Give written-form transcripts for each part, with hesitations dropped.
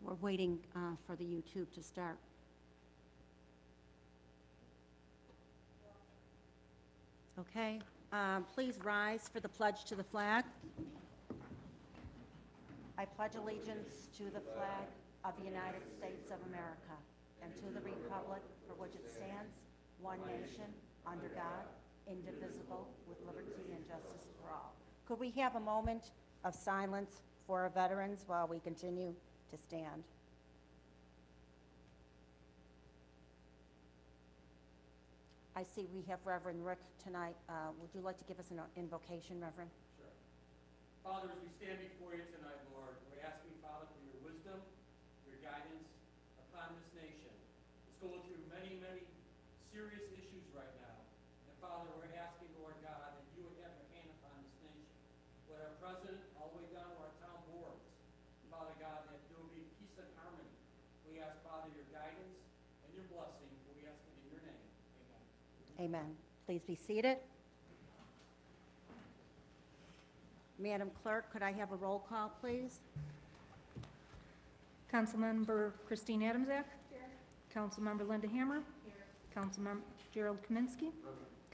We're waiting for the YouTube to start. Okay, please rise for the pledge to the flag. I pledge allegiance to the flag of the United States of America and to the republic for which it stands, one nation, under God, indivisible, with liberty and justice for all. Could we have a moment of silence for our veterans while we continue to stand? I see we have Reverend Rick tonight. Would you like to give us an invocation, Reverend? Sure. Father, as we stand before you tonight, Lord, we're asking, Father, for your wisdom, your guidance upon this nation. It's going through many, many serious issues right now. And Father, we're asking, Lord God, that you would have your hand upon this nation. With our president, all the way down to our town boards. Father God, that there will be peace and harmony. We ask, Father, your guidance and your blessing. We ask it in your name. Amen. Please be seated. Madam Clerk, could I have a roll call, please? Councilmember Christine Adamczak. Here. Councilmember Linda Hammer. Here. Councilmember Gerald Kaminsky.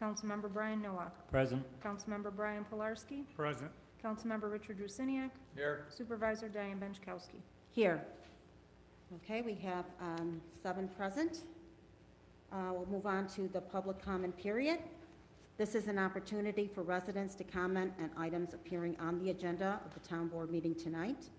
Councilmember Brian Nowak. Present. Councilmember Brian Polarski. Present. Councilmember Richard Rusiniak. Here. Supervisor Diane Benchkowski. Here. Okay, we have 7 present. We'll move on to the public comment period. This is an opportunity for residents to comment on items appearing on the agenda of the town board meeting tonight.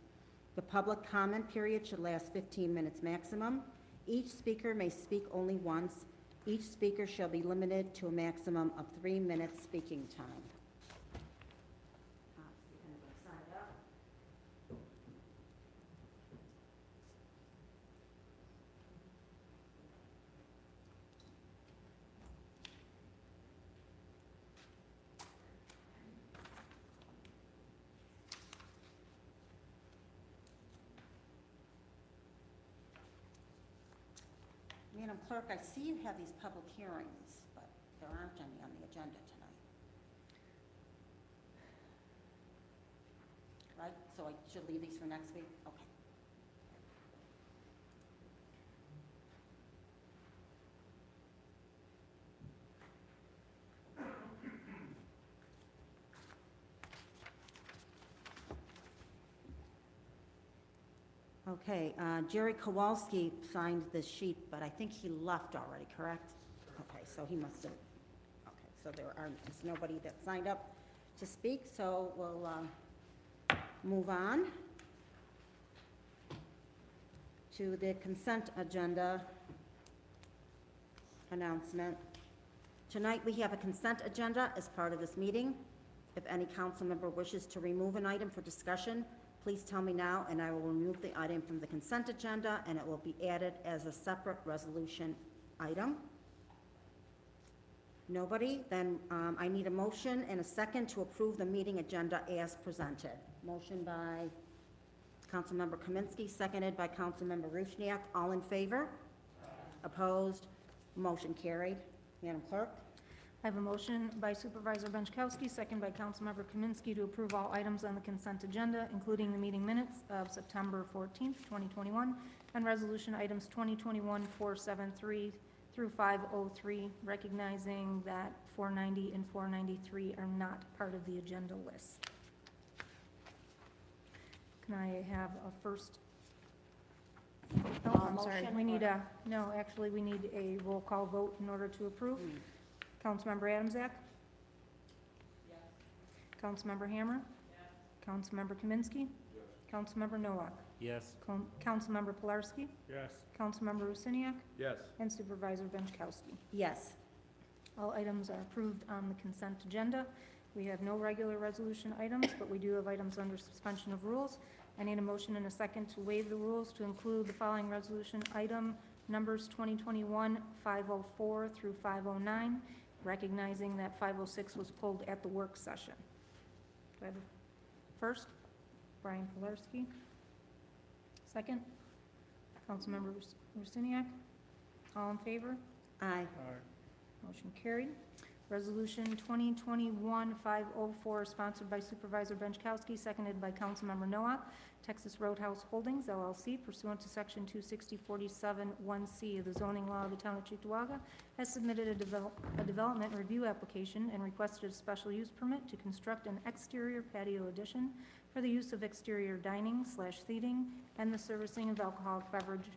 The public comment period should last 15 minutes maximum. Each speaker may speak only once. Each speaker shall be limited to a maximum of 3 minutes speaking time. Madam Clerk, I see you have these public hearings, but there aren't any on the agenda tonight. Right? So I should leave these for next week? Okay. Okay, Jerry Kowalski signed this sheet, but I think he left already, correct? Okay, so he must have, okay, so there is nobody that signed up to speak, so we'll move on to the consent agenda announcement. Tonight we have a consent agenda as part of this meeting. If any council member wishes to remove an item for discussion, please tell me now, and I will remove the item from the consent agenda, and it will be added as a separate resolution item. Nobody? Then I need a motion and a second to approve the meeting agenda as presented. Motion by Councilmember Kaminsky, seconded by Councilmember Rusniak. All in favor? Opposed? Motion carried. Madam Clerk? I have a motion by Supervisor Benchkowski, second by Councilmember Kaminsky, to approve all items on the consent agenda, including the meeting minutes of September 14th, 2021, and resolution items 2021-473 through 503, recognizing that 490 and 493 are not part of the agenda list. Can I have a first? Oh, I'm sorry. We need a, no, actually, we need a roll call vote in order to approve. Councilmember Adamczak? Yes. Councilmember Hammer? Yes. Councilmember Kaminsky? Yes. Councilmember Nowak? Yes. Councilmember Polarski? Yes. Councilmember Rusiniak? Yes. And Supervisor Benchkowski. Yes. All items are approved on the consent agenda. We have no regular resolution items, but we do have items under suspension of rules. I need a motion and a second to waive the rules to include the following resolution item numbers 2021-504 through 509, recognizing that 506 was pulled at the work session. Do I have a first? Brian Polarski. Second? Councilmember Rusiniak. All in favor? Aye. Motion carried. Resolution 2021-504, sponsored by Supervisor Benchkowski, seconded by Councilmember Noah. Texas Roadhouse Holdings, LLC, pursuant to Section 26047-1C of the zoning law of the Town of Cheektowaga, has submitted a development review application and requested a special use permit to construct an exterior patio addition for the use of exterior dining/seating and the servicing of alcoholic beverage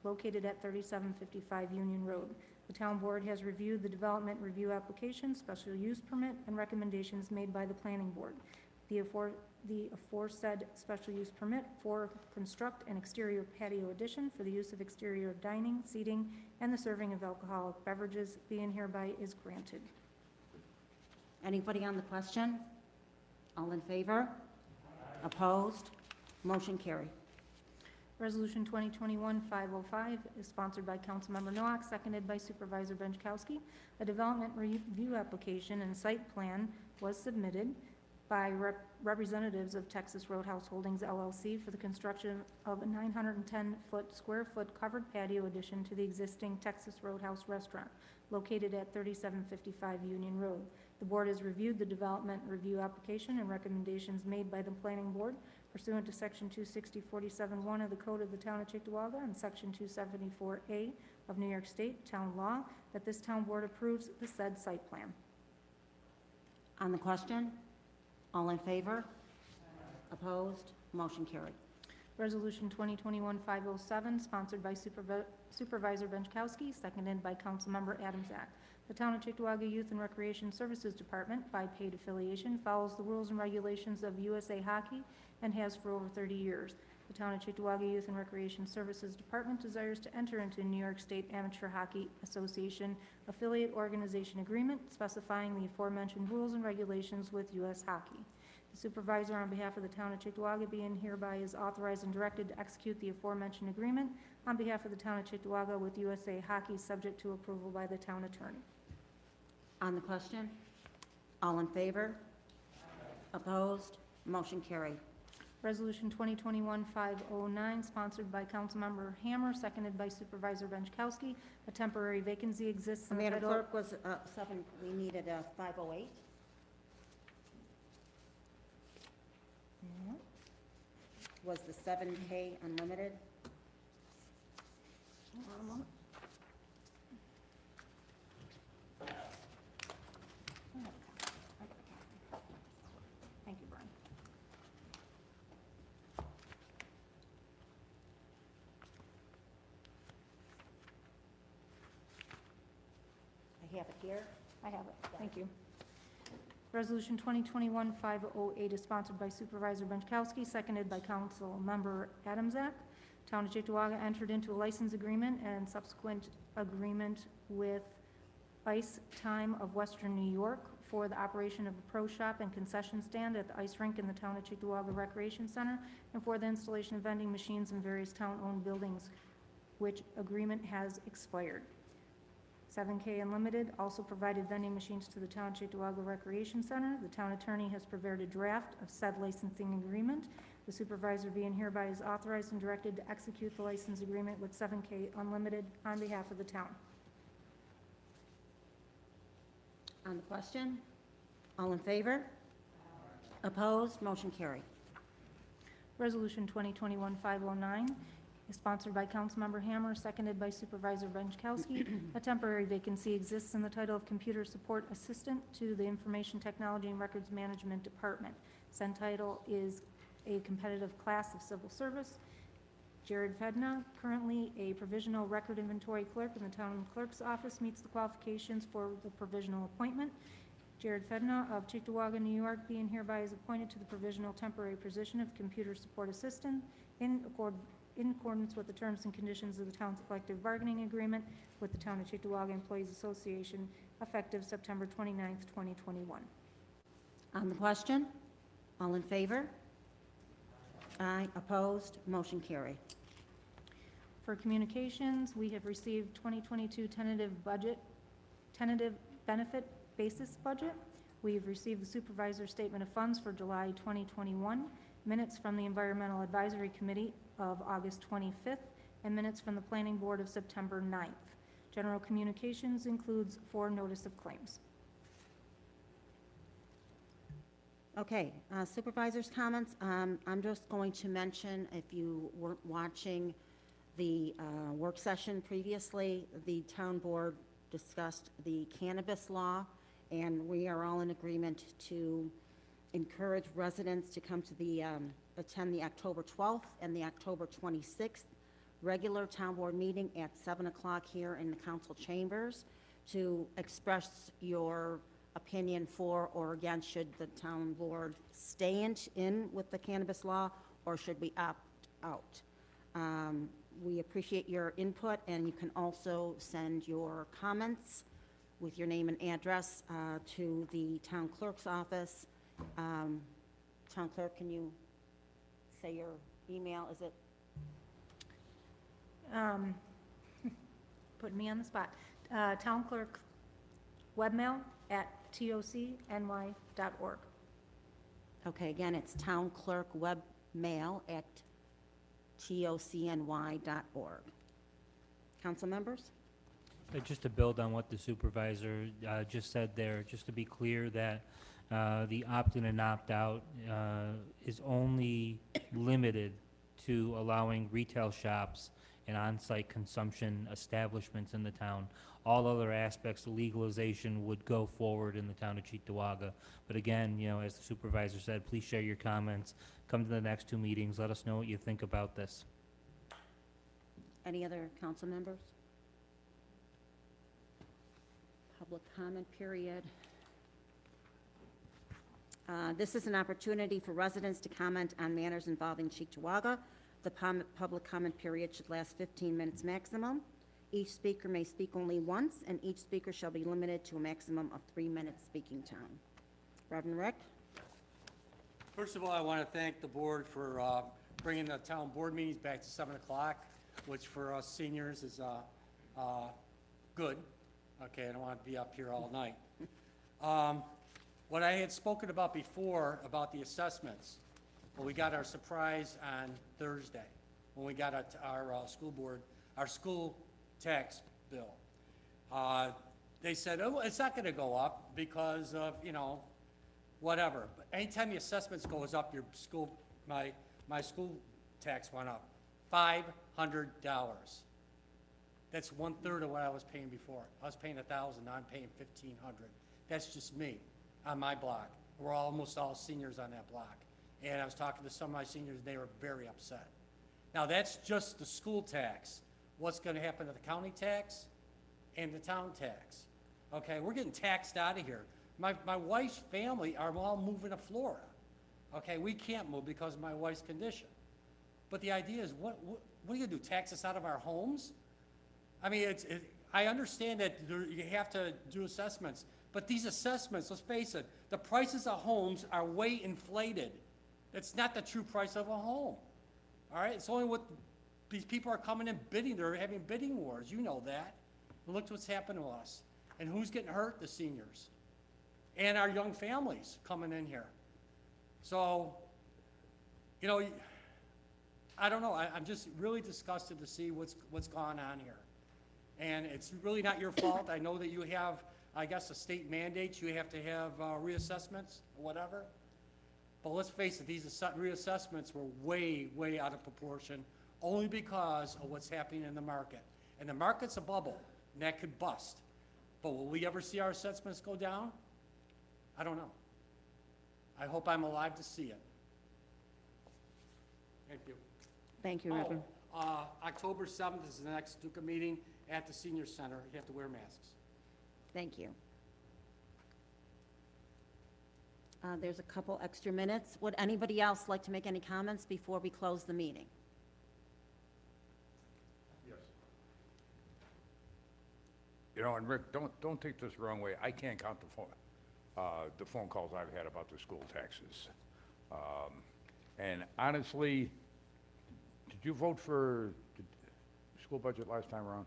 located at 3755 Union Road. The Town Board has reviewed the development review application, special use permit, and recommendations made by the Planning Board. The aforesaid special use permit for construct an exterior patio addition for the use of exterior dining, seating, and the serving of alcoholic beverages being hereby is granted. Anybody on the question? All in favor? Opposed? Motion carried. Resolution 2021-505 is sponsored by Councilmember Noack, seconded by Supervisor Benchkowski. A development review application and site plan was submitted by representatives of Texas Roadhouse Holdings, LLC for the construction of a 910 square foot covered patio addition to the existing Texas Roadhouse restaurant located at 3755 Union Road. The board has reviewed the development review application and recommendations made by the Planning Board pursuant to Section 26047-1 of the Code of the Town of Cheektowaga and Section 274A of New York State Town Law, that this Town Board approves the said site plan. On the question? All in favor? Opposed? Motion carried. Resolution 2021-507, sponsored by Supervisor Benchkowski, seconded by Councilmember Adamczak. The Town of Cheektowaga Youth and Recreation Services Department, by paid affiliation, follows the rules and regulations of USA Hockey and has for over 30 years. The Town of Cheektowaga Youth and Recreation Services Department desires to enter into a New York State Amateur Hockey Association affiliate organization agreement specifying the aforementioned rules and regulations with U.S. Hockey. The supervisor on behalf of the Town of Cheektowaga being hereby is authorized and directed to execute the aforementioned agreement on behalf of the Town of Cheektowaga with USA Hockey, subject to approval by the Town Attorney. On the question? All in favor? Opposed? Motion carried. Resolution 2021-509, sponsored by Councilmember Hammer, seconded by Supervisor Benchkowski. A temporary vacancy exists in the Madam title. Clerk, was we needed a 508. Yeah. Was the 7K unlimited? Hold on a moment. Thank you, Brian. I have it here. I have it. Thank you. Resolution 2021-508 is sponsored by Supervisor Benchkowski, seconded by Councilmember Adamczak. Town of Cheektowaga entered into a license agreement and subsequent agreement with Ice Time of Western New York for the operation of a pro shop and concession stand at the ice rink in the Town of Cheektowaga Recreation Center and for the installation of vending machines in various town-owned buildings, which agreement has expired. 7K Unlimited also provided vending machines to the Town of Cheektowaga Recreation Center. The Town Attorney has prepared a draft of said licensing agreement. The supervisor being hereby is authorized and directed to execute the license agreement with 7K Unlimited on behalf of the town. On the question? All in favor? Opposed? Motion carried. Resolution 2021-509 is sponsored by Councilmember Hammer, seconded by Supervisor Benchkowski. A temporary vacancy exists in the title of Computer Support Assistant to the Information Technology and Records Management Department. Said title is a competitive class of civil service. Jared Fedna, currently a provisional record inventory clerk in the town clerk's office, meets the qualifications for the provisional appointment. Jared Fedna of Cheektowaga, New York, being hereby is appointed to the provisional temporary position of Computer Support Assistant in accordance with the terms and conditions of the town's collective bargaining agreement with the Town of Cheektowaga Employees Association, effective September 29th, 2021. On the question? All in favor? Aye. Opposed? Motion carried. For communications, we have received 2022 tentative benefit basis budget. We've received the supervisor's statement of funds for July 2021, minutes from the Environmental Advisory Committee of August 25th, and minutes from the Planning Board of September 9th. General communications includes 4 notice of claims. Okay, supervisors' comments. I'm just going to mention, if you weren't watching the work session previously, the town board discussed the cannabis law, and we are all in agreement to encourage residents to come to the, attend the October 12th and the October 26th regular town board meeting at 7 o'clock here in the council chambers to express your opinion for or against, should the town board stay in with the cannabis law, or should we opt out? We appreciate your input, and you can also send your comments with your name and address to the town clerk's office. Town clerk, can you say your email? Is it? Putting me on the spot. Town clerk webmail at tocny.org. Okay, again, it's town clerk webmail at tocny.org. Council members? Just to build on what the supervisor just said there, just to be clear that the opt-in and opt-out is only limited to allowing retail shops and on-site consumption establishments in the town. All other aspects of legalization would go forward in the town of Cheektowaga. But again, you know, as the supervisor said, please share your comments. Come to the next two meetings. Let us know what you think about this. Any other council members? Public comment period. This is an opportunity for residents to comment on matters involving Cheektowaga. The public comment period should last 15 minutes maximum. Each speaker may speak only once, and each speaker shall be limited to a maximum of 3 minutes speaking time. Reverend Rick? First of all, I want to thank the board for bringing the town board meetings back to 7 o'clock, which for us seniors is good. Okay, I don't want to be up here all night. What I had spoken about before, about the assessments, well, we got our surprise on Thursday, when we got our school board, our school tax bill. They said, oh, it's not going to go up because of, you know, whatever. But anytime the assessments goes up, your school, my school tax went up $500. That's 1/3 of what I was paying before. I was paying $1,000, now I'm paying $1,500. That's just me on my block. We're almost all seniors on that block. And I was talking to some of my seniors, they were very upset. Now, that's just the school tax. What's going to happen to the county tax and the town tax? Okay, we're getting taxed out of here. My wife's family are all moving to Florida. Okay, we can't move because of my wife's condition. But the idea is, what are you going to do, tax us out of our homes? I mean, I understand that you have to do assessments, but these assessments, let's face it, the prices of homes are way inflated. It's not the true price of a home. All right, it's only what these people are coming in bidding. They're having bidding wars. You know that. And look what's happened to us. And who's getting hurt? The seniors. And our young families coming in here. So, you know, I don't know. I'm just really disgusted to see what's gone on here. And it's really not your fault. I know that you have, I guess, a state mandate. You have to have reassessments or whatever. But let's face it, these reassessments were way, way out of proportion only because of what's happening in the market. And the market's a bubble, and that could bust. But will we ever see our assessments go down? I don't know. I hope I'm alive to see it. Thank you. Thank you, Reverend. October 7th is the next Duca meeting at the Senior Center. You have to wear masks. Thank you. There's a couple extra minutes. Would anybody else like to make any comments before we close the meeting? Yes. You know, and Rick, don't take this the wrong way. I can't count the phone calls I've had about the school taxes. And honestly, did you vote for the school budget last time around?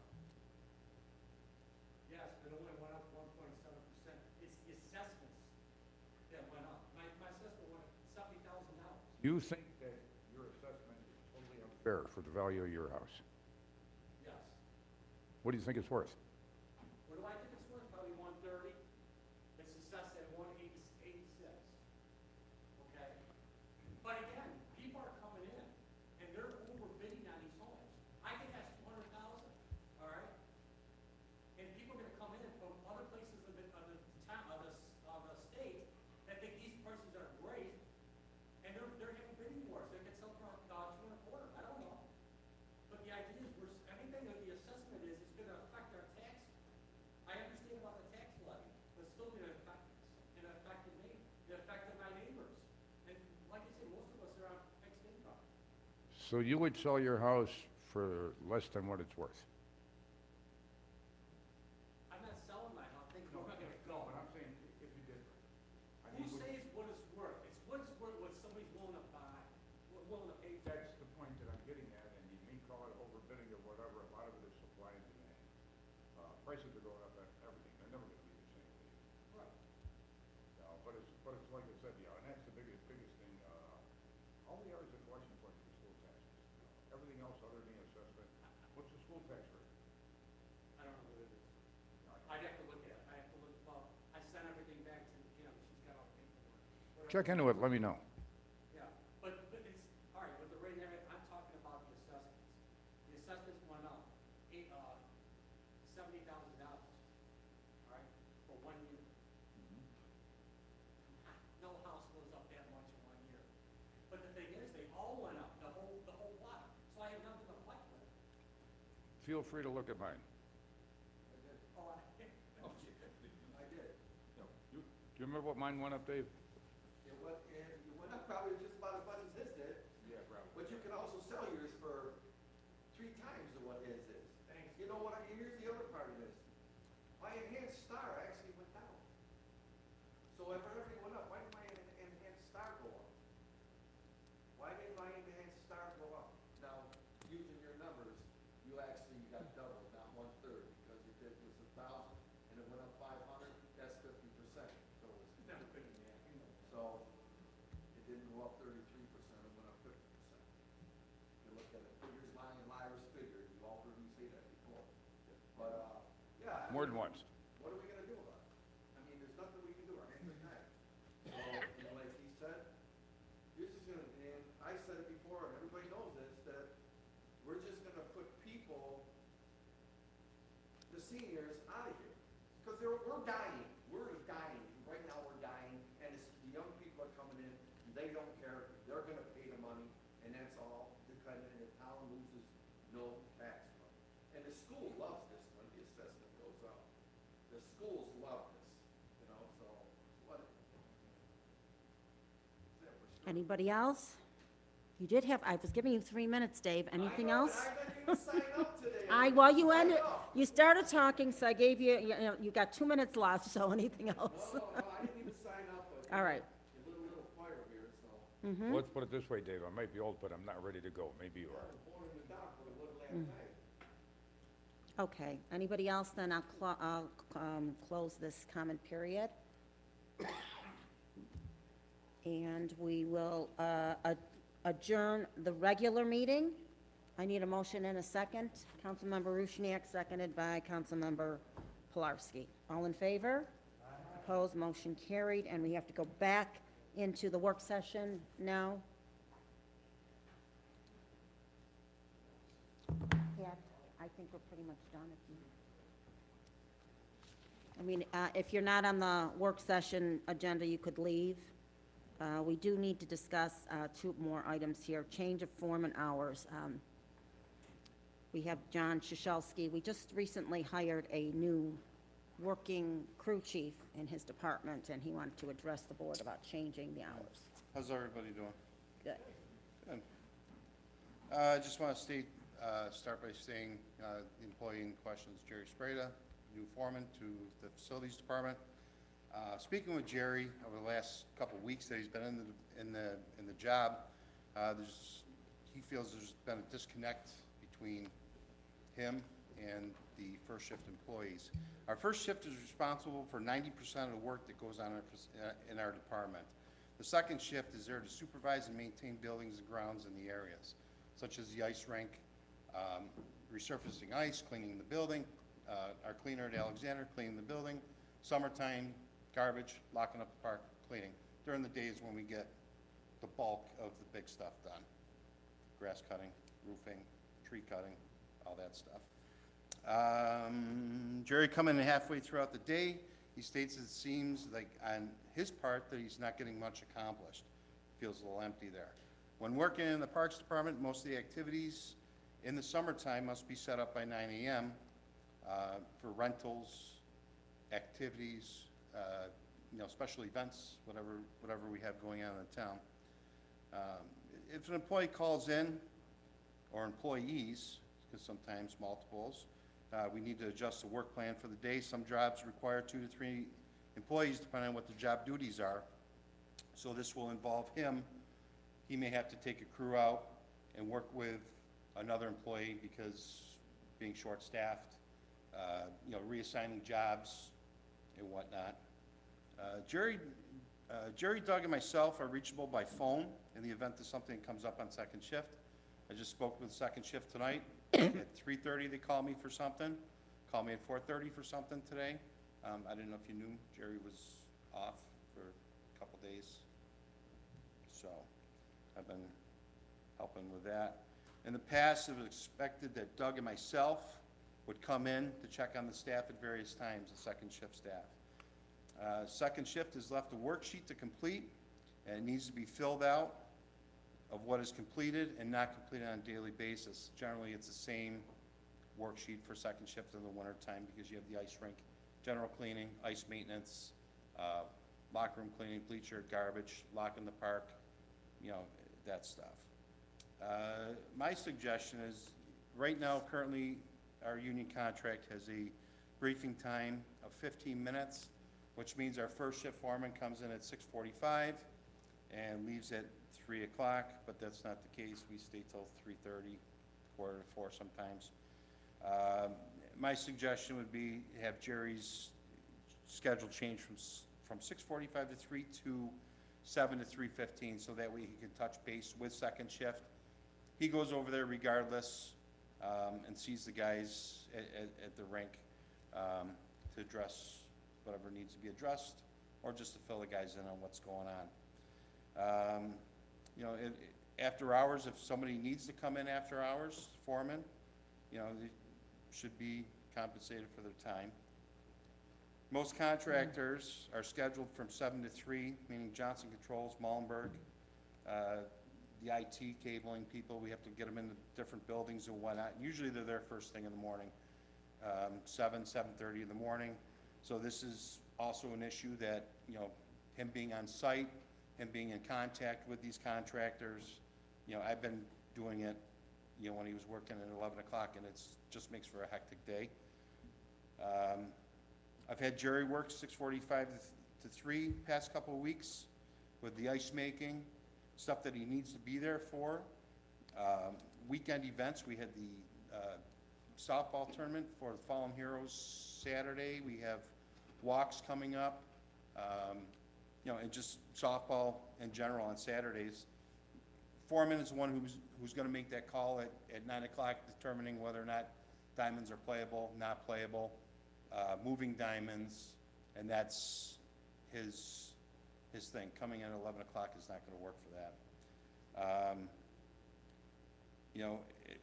Yes, but it only went up 1.7%. It's the assessments that went up. My assessment went up $70,000. You think that your assessment is totally unfair for the value of your house? Yes. What do you think it's worth? What do I think it's worth? Probably 130. It's assessed at 186. So you would sell your house for less than what it's worth? I'm not selling my house, thinking we're not gonna go. But I'm saying if you did. Who says what it's worth? It's what it's worth, what somebody's willing to buy, willing to pay for. That's the point that I'm getting at, and you may call it overbidding or whatever, a lot of it is supply and demand. Prices are going up at everything, they're never gonna be the same. Right. You know, but it's like I said, and that's the biggest thing, all we are is a collection point for school taxes. Everything else other than the assessment, what's the school tax rate? I don't know what it is. I'd have to look at it. I have to look, well, I sent everything back to Kim. She's got all the paperwork. Check into it, let me know. Yeah, but it's, all right, with the rate and everything, I'm talking about the assessments. The assessments went up $70,000, all right, for 1 year. No house goes up that much in 1 year. But the thing is, they all went up, the whole lot. So I have nothing to fight with. Feel free to look at mine. Oh, I did. Do you remember what mine went up, Dave? It went up probably just about as much as his did, Yeah, probably. but you can also sell yours for 3 times of what his is. Thanks. You know what, here's the other part of this. My enhanced star actually went down. So if everything went up, why did my enhanced star go up? Why didn't my enhanced star go up? Now, using your numbers, you actually got double, not 1/3, because it was 1,000 and it went up 500, that's 50%. So it's Never been in that. so it didn't go up 33%, it went up 50%. You look at it, figures lying, liar's figure, you all heard me say that before. But, yeah. I More mean, than once. what are we gonna do about it? I mean, there's nothing we can do, our hands are tied. So, you know, like he said, you're just gonna, and I said it before, and everybody knows this, that we're just gonna put people, the seniors, out of here. Because we're dying, we're dying, right now we're dying, and the young people are coming in, they don't care, they're gonna pay the money, and that's all, and the town loses no tax money. And the school loves this when the assessment goes up. The schools love this, you know, so, what? Anybody else? You did have, I was giving you 3 minutes, Dave. Anything else? I didn't even sign up today. Well, you Sign ended, up. you started talking, so I gave you, you got 2 minutes left, so anything else? No, I didn't even sign up, but. All right. A little fire here, so. Mm-hmm. Let's put it this way, Dave, I might be old, but I'm not ready to go, maybe you I are. was born in the dock, but it wasn't last night. Okay, anybody else, then I'll close this comment period. And we will adjourn the regular meeting. I need a motion in a second. Councilmember Rushniak, seconded by Councilmember Pilarski. All in favor? Opposed, motion carried, and we have to go back into the work session now. Pat, I think we're pretty much done. If you're not on the work session agenda, you could leave. We do need to discuss 2 more items here, change of form and hours. We have John Shashelski. We just recently hired a new working crew chief in his department, and he wanted to address the board about changing the hours. How's everybody doing? Good. Good. I just want to start by saying the employee in question is Jerry Sprada, new foreman to the facilities department. Speaking with Jerry over the last couple of weeks that he's been in the job, he feels there's been a disconnect between him and the first shift employees. Our first shift is responsible for 90% of the work that goes on in our department. The second shift is there to supervise and maintain buildings and grounds in the areas, such as the ice rink, resurfacing ice, cleaning the building, our cleaner at Alexander cleaning the building, summertime, garbage, locking up the park, cleaning, during the days when we get the bulk of the big stuff done. Grass cutting, roofing, tree cutting, all that stuff. Jerry coming in halfway throughout the day. He states it seems like on his part that he's not getting much accomplished. Feels a little empty there. When working in the Parks Department, most of the activities in the summertime must be set up by 9 a.m. For rentals, activities, special events, whatever we have going on in the town. If an employee calls in or employees, because sometimes multiples. We need to adjust the work plan for the day. Some jobs require 2 to 3 employees, depending on what the job duties are. So this will involve him. He may have to take a crew out and work with another employee because being short-staffed, reassigning jobs and whatnot. Jerry, Doug, and myself are reachable by phone in the event that something comes up on second shift. I just spoke with second shift tonight. At 3:30, they called me for something. Called me at 4:30 for something today. I didn't know if you knew Jerry was off for a couple days. So I've been helping with that. In the past, it was expected that Doug and myself would come in to check on the staff at various times, the second shift staff. Second shift is left a worksheet to complete, and it needs to be filled out of what is completed and not completed on a daily basis. Generally, it's the same worksheet for second shift in the winter time because you have the ice rink, general cleaning, ice maintenance, locker room cleaning, bleacher, garbage, lock in the park, that stuff. My suggestion is, right now, currently, our union contract has a briefing time of 15 minutes, which means our first shift foreman comes in at 6:45 and leaves at 3 o'clock, but that's not the case. We stay till 3:30, 3:45 sometimes. My suggestion would be have Jerry's schedule change from 6:45 to 3 to 7 to 3:15, so that way he can touch base with second shift. He goes over there regardless and sees the guys at the rink to address whatever needs to be addressed, or just to fill the guys in on what's going on. After hours, if somebody needs to come in after hours, foreman, they should be compensated for their time. Most contractors are scheduled from 7 to 3, meaning Johnson Controls, Muhlenberg, the IT cabling people. We have to get them into different buildings and whatnot. Usually they're there first thing in the morning, 7:30 in the morning. So this is also an issue that, him being on site, him being in contact with these contractors, I've been doing it, when he was working at 11 o'clock, and it just makes for a hectic day. I've had Jerry work 6:45 to 3 past couple of weeks with the ice making, stuff that he needs to be there for. Weekend events, we had the softball tournament for the Fallen Heroes Saturday. We have walks coming up, and just softball in general on Saturdays. Foreman is the one who's going to make that call at 9 o'clock, determining whether or not diamonds are playable, not playable, moving diamonds, and that's his thing. Coming in at 11 o'clock is not going to work for that.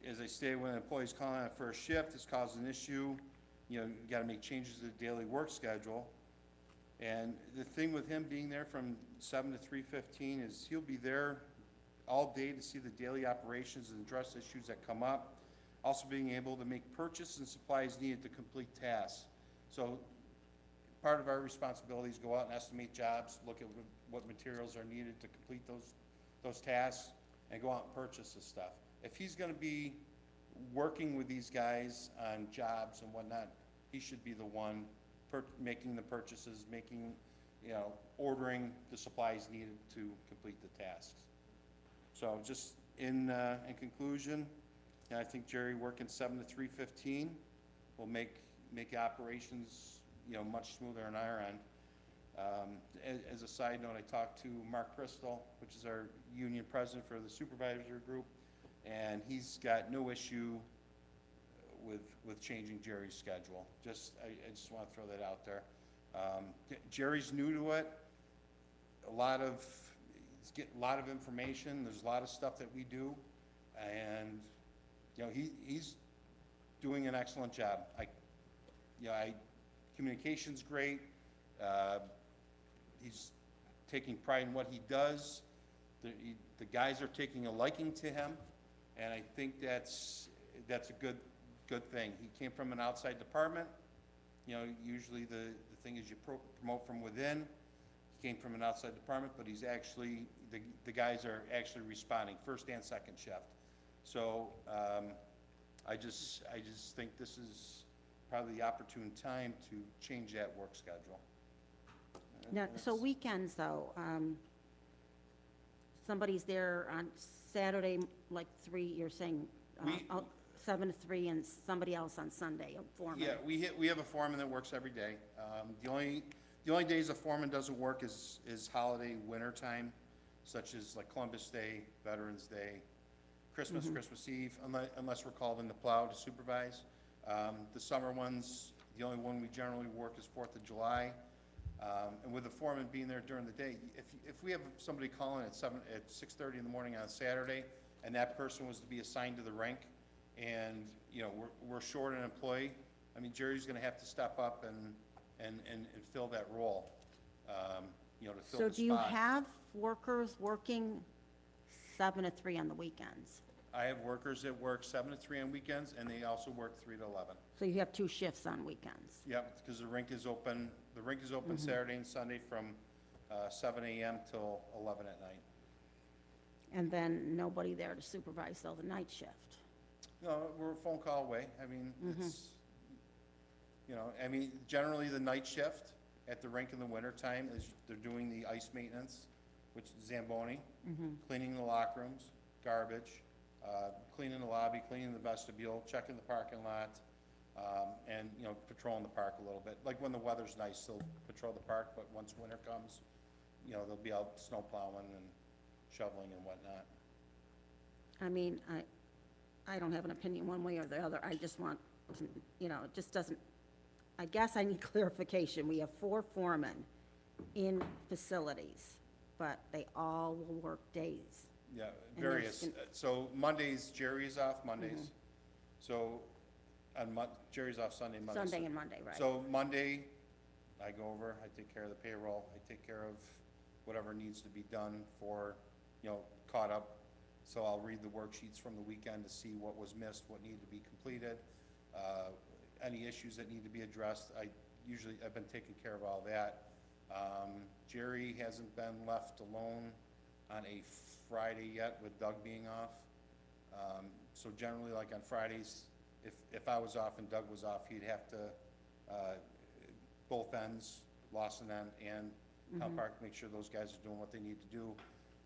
As I stated, when an employee's calling on a first shift, this causes an issue. You got to make changes to the daily work schedule. And the thing with him being there from 7 to 3:15 is he'll be there all day to see the daily operations and address issues that come up. Also being able to make purchases and supplies needed to complete tasks. So part of our responsibility is go out and estimate jobs, look at what materials are needed to complete those tasks, and go out and purchase this stuff. If he's going to be working with these guys on jobs and whatnot, he should be the one making the purchases, ordering the supplies needed to complete the tasks. So just in conclusion, I think Jerry working 7 to 3:15 will make operations, much smoother on our end. As a side note, I talked to Mark Crystal, which is our union president for the supervisor group, and he's got no issue with changing Jerry's schedule. I just want to throw that out there. Jerry's new to it. He's getting a lot of information. There's a lot of stuff that we do, and he's doing an excellent job. Communication's great. He's taking pride in what he does. The guys are taking a liking to him, and I think that's a good thing. He came from an outside department. Usually the thing is you promote from within. He came from an outside department, but he's actually, the guys are actually responding first and second shift. So, I just think this is probably the opportune time to change that work schedule. Now, And so that's- weekends though, somebody's there on Saturday, like 3, you're saying, We- 7 to 3, and somebody else on Sunday, a foreman? Yeah, we have a foreman that works every day. The only days a foreman doesn't work is holiday, winter time, such as like Columbus Day, Veterans Day, Christmas, Mm-hmm. Christmas Eve, unless we're called in the plow to supervise. The summer ones, the only one we generally work is 4th of July. And with the foreman being there during the day, if we have somebody calling at 6:30 in the morning on a Saturday, and that person was to be assigned to the rink, and, you know, we're short an employee, I mean, Jerry's gonna have to step up and fill that role, you know, to fill So the do you spot. have workers working 7 to 3 on the weekends? I have workers that work 7 to 3 on weekends, and they also work 3 to 11. So you have 2 shifts on weekends? Yep, because the rink is open Mm-hmm. Saturday and Sunday from 7 a.m. till 11 at night. And then nobody there to supervise till the night shift? No, we're a phone call away. I mean, Mm-hmm. it's, you know, I mean, generally the night shift at the rink in the wintertime is they're doing the ice maintenance, which is Zamboni, Mm-hmm. cleaning the locker rooms, garbage, cleaning the lobby, cleaning the vestibule, checking the parking lot, and, you know, patrolling the park a little bit. Like when the weather's nice, they'll patrol the park, but once winter comes, you know, they'll be out snow plowing and shoveling and whatnot. I mean, I don't have an opinion one way or the other. I just want, to, you know, it just doesn't, I guess I need clarification. We have 4 foremen in facilities, but they all will work days. Yeah, And there's various. con- So Mondays, Jerry is off Mondays. Mm-hmm. So, Jerry's off Sunday, Monday. Sunday and Monday, right? So Monday, I go over, I take care of the payroll, I take care of whatever needs to be done for, you know, caught up. So I'll read the worksheets from the weekend to see what was missed, what needed to be completed, any issues that need to be addressed. I've been taking care of all that. Jerry hasn't been left alone on a Friday yet with Doug being off. So generally, like on Fridays, if I was off and Doug was off, he'd have to, both ends, Lawson end and Town Park, make sure those guys are doing what they need to do.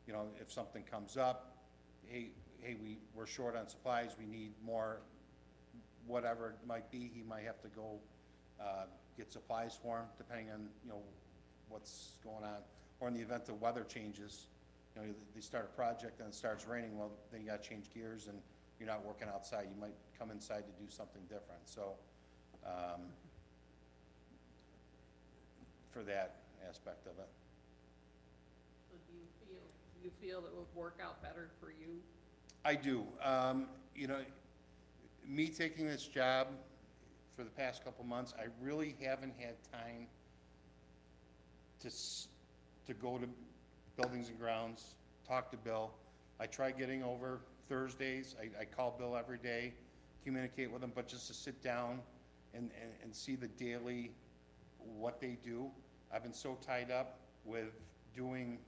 You know, if something comes up, hey, we're short on supplies, we need more, whatever it might be, he might have to go, get supplies for him, depending on, you know, what's going on. Or in the event the weather changes, you know, they start a project and it starts raining, well, then you gotta change gears and you're not working outside, you might come inside to do something different, so, for that aspect of it. So do you feel it would work out better for you? I do. You know, me taking this job for the past couple months, I really haven't had time to go to Buildings and Grounds, talk to Bill. I try getting over Thursdays. I call Bill every day, communicate with him, but just to sit down and see the daily, what they do. I've been so tied up with doing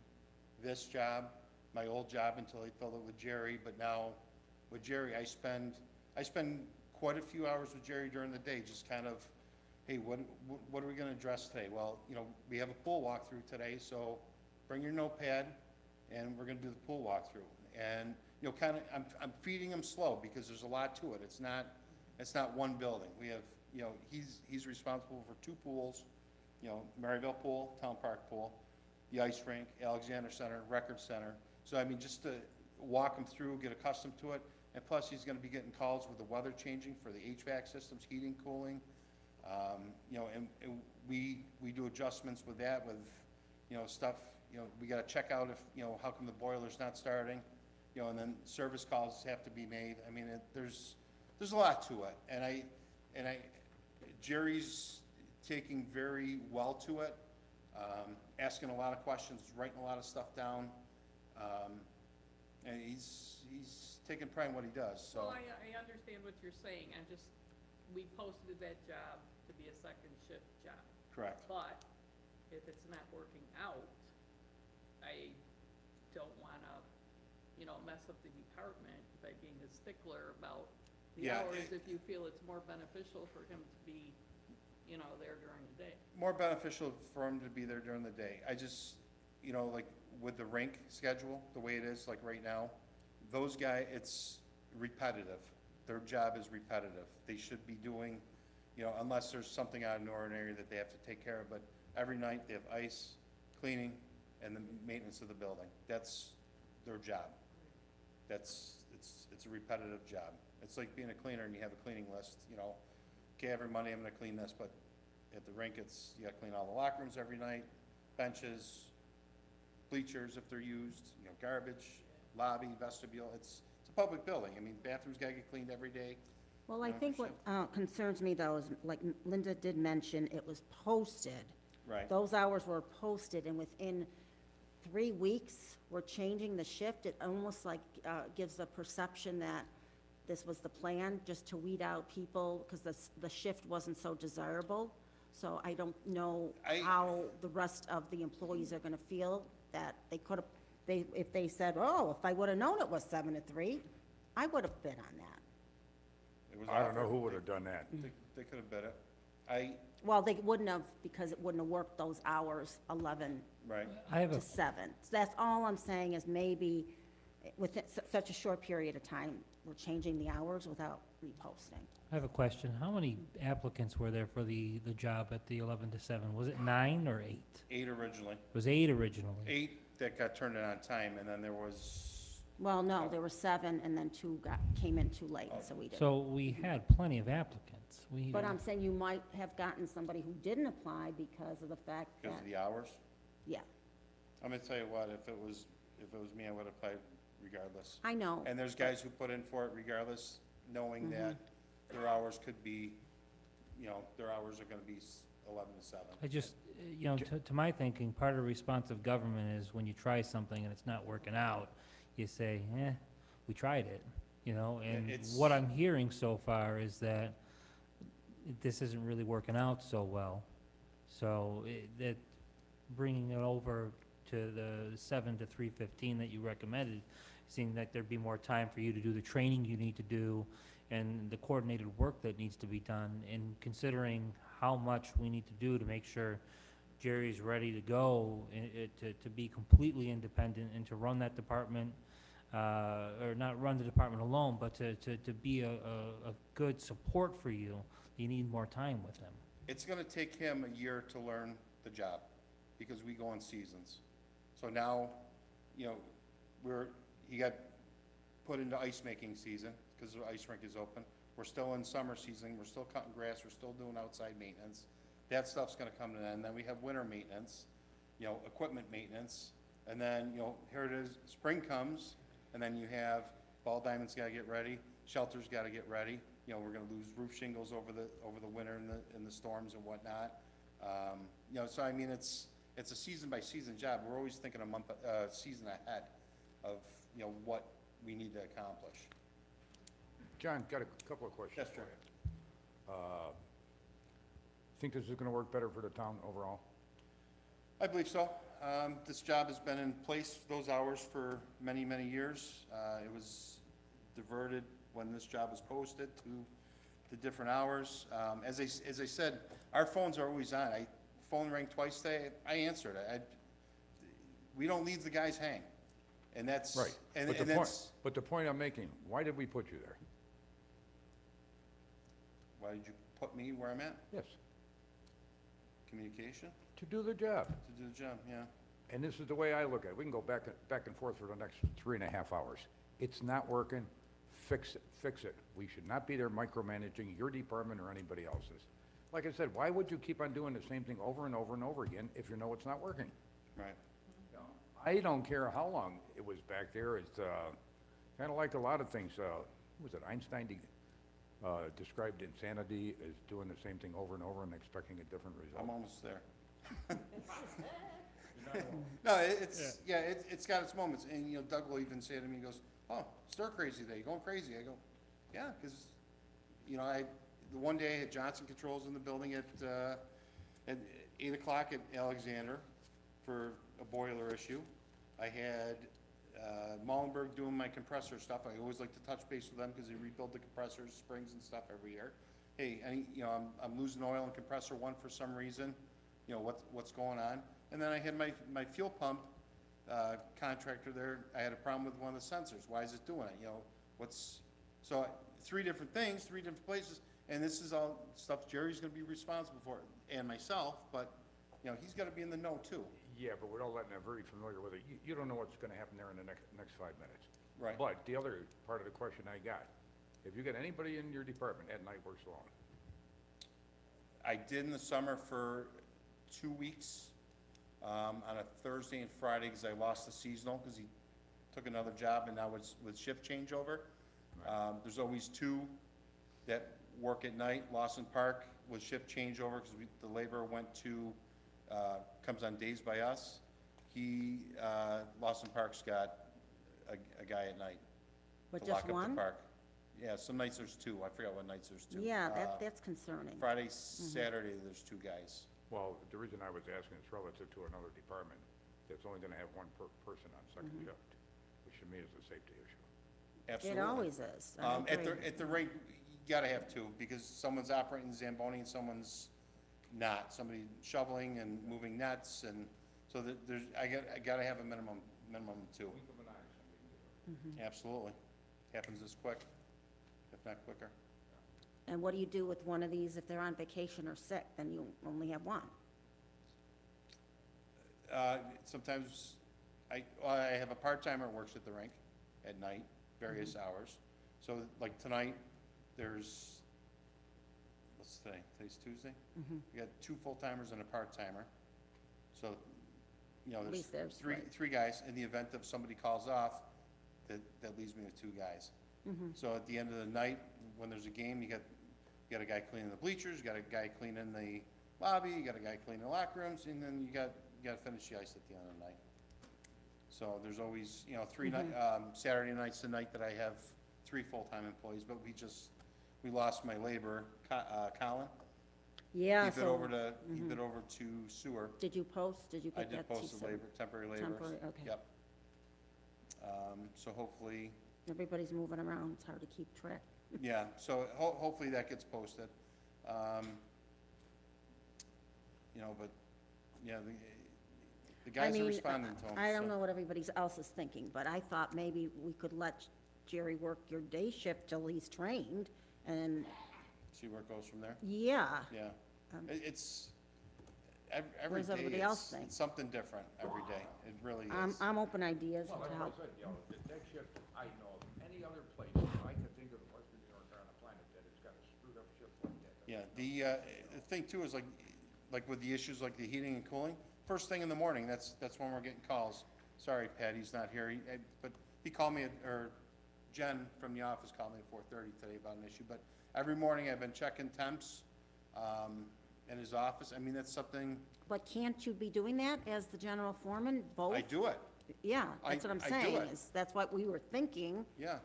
this job, my old job, until I filled it with Jerry, but now with Jerry, I spend quite a few hours with Jerry during the day, just kind of, hey, what are we gonna address today? Well, you know, we have a pool walkthrough today, so bring your notepad, and we're gonna do the pool walkthrough. And, you know, kind of, I'm feeding him slow, because there's a lot to it. It's not one building. We have, you know, he's responsible for 2 pools, you know, Maryville Pool, Town Park Pool, the ice rink, Alexander Center, Record Center. So, I mean, just to walk him through, get accustomed to it, and plus, he's gonna be getting calls with the weather changing for the HVAC systems, heating, cooling. You know, and we do adjustments with that, with, you know, stuff, you know, we gotta check out if, you know, how come the boiler's not starting, you know, and then service calls have to be made. I mean, there's a lot to it, and Jerry's taking very well to it, asking a lot of questions, writing a lot of stuff down, and he's taking pride in what he does, so. Well, I understand what you're saying, we posted that job to be a second shift job. Correct. But if it's not working out, I don't wanna, you know, mess up the department by being a stickler about the Yeah, hours if you feel it's more beneficial for him to be, you know, there during the day. More beneficial for him to be there during the day. I just, you know, like with the rink schedule, the way it is, like right now, those guys, it's repetitive. Their job is repetitive. They should be doing, you know, unless there's something out of the ordinary that they have to take care of, but every night they have ice, cleaning, and the maintenance of the building. That's their job. It's a repetitive job. It's like being a cleaner and you have a cleaning list, you know, okay, every Monday I'm gonna clean this, but at the rink, it's, you gotta clean all the locker rooms every night, benches, bleachers if they're used, you know, garbage, lobby, vestibule. It's a public building. I mean, bathrooms gotta get cleaned every day. Well, I Yeah, think for what concerns me, though, is, like Linda did mention, it was posted. Right. Those hours were posted, and within 3 weeks, we're changing the shift. It almost like gives the perception that this was the plan, just to weed out people, because the shift wasn't so desirable. So I don't know how the rest of the employees are gonna feel, that they could have, if they said, oh, if I would have known it was 7 to 3, I would have bid on that. It was I don't know offered. who would have done that. They could have bid it. Well, they wouldn't have, because it wouldn't have worked those hours, 11 Right. I have to a 7. So that's all I'm saying, is maybe within such a short period of time, we're changing the hours without reposting. I have a question. How many applicants were there for the job at the 11 to 7? Was it 9 or 8? 8 originally. It was 8 originally. 8 that got turned in on time, and then there was, Well, no, there were 7, and then 2 came in too late, so we didn't. So we had plenty of applicants. But I'm saying you might have gotten somebody who didn't apply because of the fact because that, of the hours. yeah, I'm gonna tell you what, if it was me, I would have applied regardless. I know. And there's guys who put in for it regardless, knowing that their hours could be, you know, their hours are gonna be 11 to 7. I just, you know, to my thinking, part of responsive government is when you try something and it's not working out, you say, we tried it, you know? And it's- what I'm hearing so far is that this isn't really working out so well. So that bringing it over to the 7 to 3:15 that you recommended, seeing that there'd be more time for you to do the training you need to do and the coordinated work that needs to be done, and considering how much we need to do to make sure Jerry's ready to go, to be completely independent and to run that department, or not run the department alone, but to be a good support for you, you need more time with him. It's gonna take him a year to learn the job, because we go in seasons. So now, you know, he got put into ice making season, because the ice rink is open. We're still in summer season, we're still cutting grass, we're still doing outside maintenance. That stuff's gonna come to an end. Then we have winter maintenance, you know, equipment maintenance. And then, you know, here it is, spring comes, and then you have ball diamonds gotta get ready, shelters gotta get ready. You know, we're gonna lose roof shingles over the winter and the storms and whatnot. You know, so I mean, it's a season by season job. We're always thinking a month, season ahead of, you know, what we need to accomplish. John, got a couple of questions Yes, for sir. you. Think this is gonna work better for the town overall? I believe so. This job has been in place, those hours, for many, many years. It was diverted when this job was posted to different hours. As I said, our phones are always on. Phone rang twice today, I answered it. We don't leave the guys hang. And that's. Right. And But that's, the point I'm making, why did we put you there? why did you put me where I'm at? Yes, Communication, to do the job. to do the job, yeah. And this is the way I look at it. We can go back and forth for the next 3.5 hours. It's not working, fix it. We should not be there micromanaging your department or anybody else's. Like I said, why would you keep on doing the same thing over and over and over again if you know it's not working? Right. I don't care how long it was back there. It's kind of like a lot of things. Was it Einstein described insanity as doing the same thing over and over and expecting a different result? I'm almost there. No, it's got its moments, and, you know, Doug will even say to me, he goes, oh, stir crazy day, you going crazy? I go, yeah, because, you know, the one day I had Johnson Controls in the building at 8 o'clock at Alexander for a boiler issue. I had Muhlenberg doing my compressor stuff. I always like to touch base with them because they rebuild the compressors, springs and stuff every year. Hey, I'm losing oil in compressor one for some reason, what's going on? And then I had my fuel pump contractor there, I had a problem with one of the sensors. Why is it doing it? So 3 different things, 3 different places, and this is all stuff Jerry's gonna be responsible for, and myself, but, he's gotta be in the know too. Yeah, but we're all letting them very familiar with it. You don't know what's gonna happen there in the next 5 minutes. Right. But the other part of the question I got, have you got anybody in your department at night works alone? I did in the summer for 2 weeks, on a Thursday and Friday, because I lost the seasonal, because he took another job, and now it's with shift changeover. There's always 2 that work at night. Lawson Park with shift changeover, because the labor went to, comes on days by us. Lawson Park's got a guy at night But to just lock up the one? park. Yeah, some nights there's 2. I forgot what nights there's 2. Yeah, that's concerning. Friday, Saturday, there's 2 guys. Well, the reason I was asking is relative to another department that's only gonna have one person on second shift, which to me is a safety issue. Absolutely. It always is. I agree. At the rate, you gotta have 2, because someone's operating the Zamboni and someone's not. Somebody shoveling and moving nets, and so I gotta have a minimum 2. Blink of an eye, somebody can do it. Absolutely. Happens this quick, if not quicker. And what do you do with one of these if they're on vacation or sick? Then you only have one. Sometimes, I have a part-timer that works at the rink at night, various hours. So like tonight, what's today? Today's Tuesday? We got 2 full-timers and a part-timer. So, At least there's three guys. In the event of somebody calls off, that leaves me with 2 guys. So at the end of the night, when there's a game, you got a guy cleaning the bleachers, you got a guy cleaning the lobby, you got a guy cleaning the locker rooms, and then you got to finish the ice at the end of the night. So there's always, 3 Saturday night's the night that I have 3 full-time employees, but we lost my labor, Colin. Yeah, He bid so, over to sewer. did you post, did you I get that? did post the labor, temporary laborers. Temporary, okay. Yep. So hopefully, Everybody's moving around, it's hard to keep track. yeah, so hopefully that gets posted. But, yeah, the guys are responding to them. I don't so. know what everybody else is thinking, but I thought maybe we could let Jerry work your day shift till he's trained, and, See where it goes from there? yeah. Yeah. Um, It's, every What does day, everybody else think? it's something different every day. It really is. I'm open ideas Well, to like I help. said, that shift, I know of any other place, I can think of Western New York or on the planet that has got a screwed up shift like that. Yeah, the thing too is like with the issues like the heating and cooling, first thing in the morning, that's when we're getting calls. Sorry, Patty's not here, but he called me, or Jen from the office called me at 4:30 today about an issue, but every morning I've been checking temps, in his office. I mean, that's something, But can't you be doing that as the general foreman, both? I do it, Yeah, that's what I'm I do saying, it. is that's what we were thinking. yeah.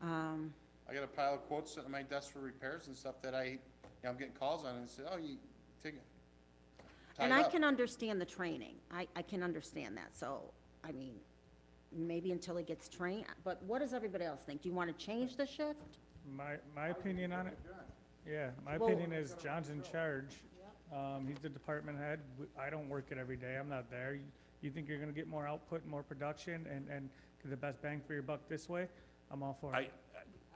Um, I got a pile of quotes sitting on my desk for repairs and stuff that I'm getting calls on and say, oh, you take it. tie And it I up. can understand the training. I can understand that, so, I mean, maybe until he gets trained, but what does everybody else think? Do you want to change the shift? My opinion on it, yeah, my Well- opinion is John's in charge. He's the department head. I don't work it every day. I'm not there. You think you're gonna get more output and more production and get the best bang for your buck this way? I'm all for it.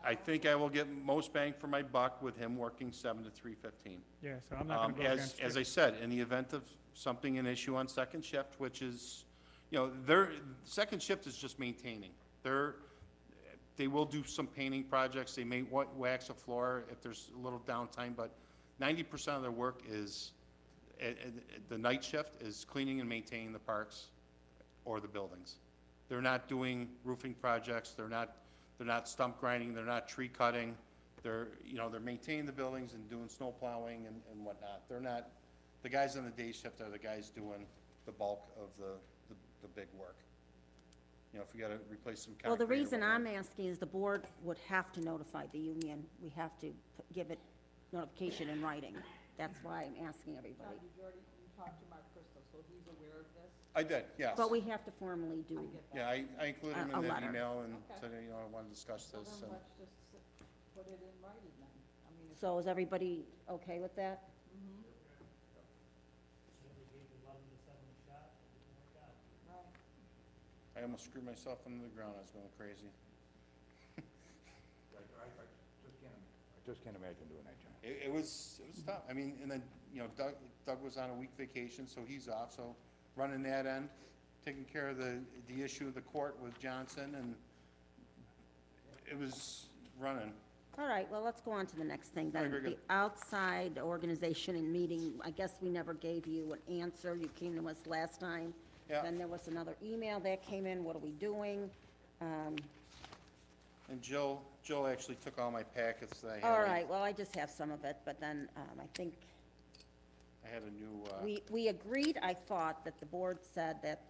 I think I will get most bang for my buck with him working 7 to 3:15. Yeah, so I'm not gonna go against As it. I said, in the event of something, an issue on second shift, which is, second shift is just maintaining. They will do some painting projects, they may wax a floor if there's a little downtime, but 90% of their work is, the night shift is cleaning and maintaining the parks or the buildings. They're not doing roofing projects, they're not stump grinding, they're not tree cutting, they're maintaining the buildings and doing snow plowing and whatnot. They're not, the guys on the day shift are the guys doing the bulk of the big work. If we gotta replace some concrete. Well, the or reason whatnot. I'm asking is the board would have to notify the union. We have to give it notification in writing. That's why I'm asking Now, everybody. did you talk to Mark Crystal, so he's aware of this? I did, yes. But we have to formally do. Yeah, I included him A in that letter. email and Okay. said, you know, I want to discuss Well, this. then and- let's just put it in writing then. I mean, So is everybody okay with that? mhm, right. I almost screwed myself into the ground, I was going crazy. I just can't imagine doing that, John. It was tough. I mean, and then, you know, Doug was on a week vacation, so he's off, so running that end, taking care of the issue of the court with Johnson, and it was running. All right, well, let's go on to the next thing All right, then. very The good. outside organization and meeting, I guess we never gave you an answer. You came to us last time. Yeah. Then there was another email that came in, what are we doing? And Jill actually took all my packets that I had. All right, well, I just have some of it, but then I think I had a new, we agreed, I thought, that the board said that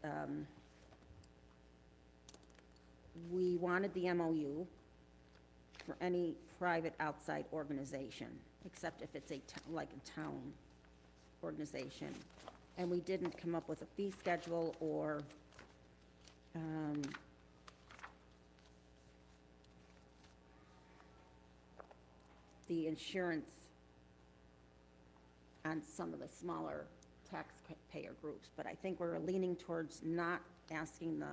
we wanted the MOU for any private outside organization, except if it's like a town organization. And we didn't come up with a fee schedule or the insurance on some of the smaller taxpayer groups. But I think we're leaning towards not asking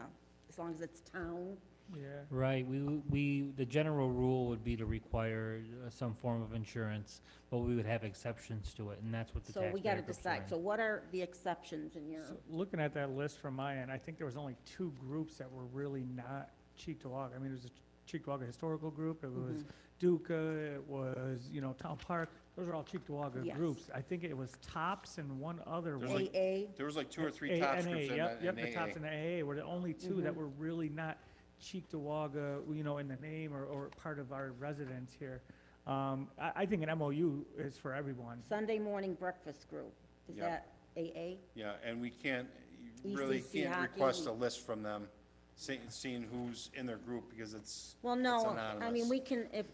as long as it's town. Yeah. Right, the general rule would be to require some form of insurance, but we would have exceptions to it, and that's what the So taxpayer we gotta groups are decide. in. So what are the exceptions in your? So looking at that list from my end, I think there was only 2 groups that were really not Cheektowaga. I mean, there was a Cheektowaga Historical Group, it was Duca, it was, you know, Town Park. Those are all Cheektowaga Yes. groups. I think it was Tops and one other. There's was- like- AA? there was like 2 or 3 tops NA, groups in yep, that, in the Tops AA. and the AA were the only 2 that were really not Cheektowaga, you know, in the name or part of our residents here. I think an MOU is for everyone. Sunday morning breakfast group, is Yeah. that AA? Yeah, and we can't, you really ECC can't hockey, request a list from them, seeing who's in their group, because it's, Well, no, I anonymous. mean,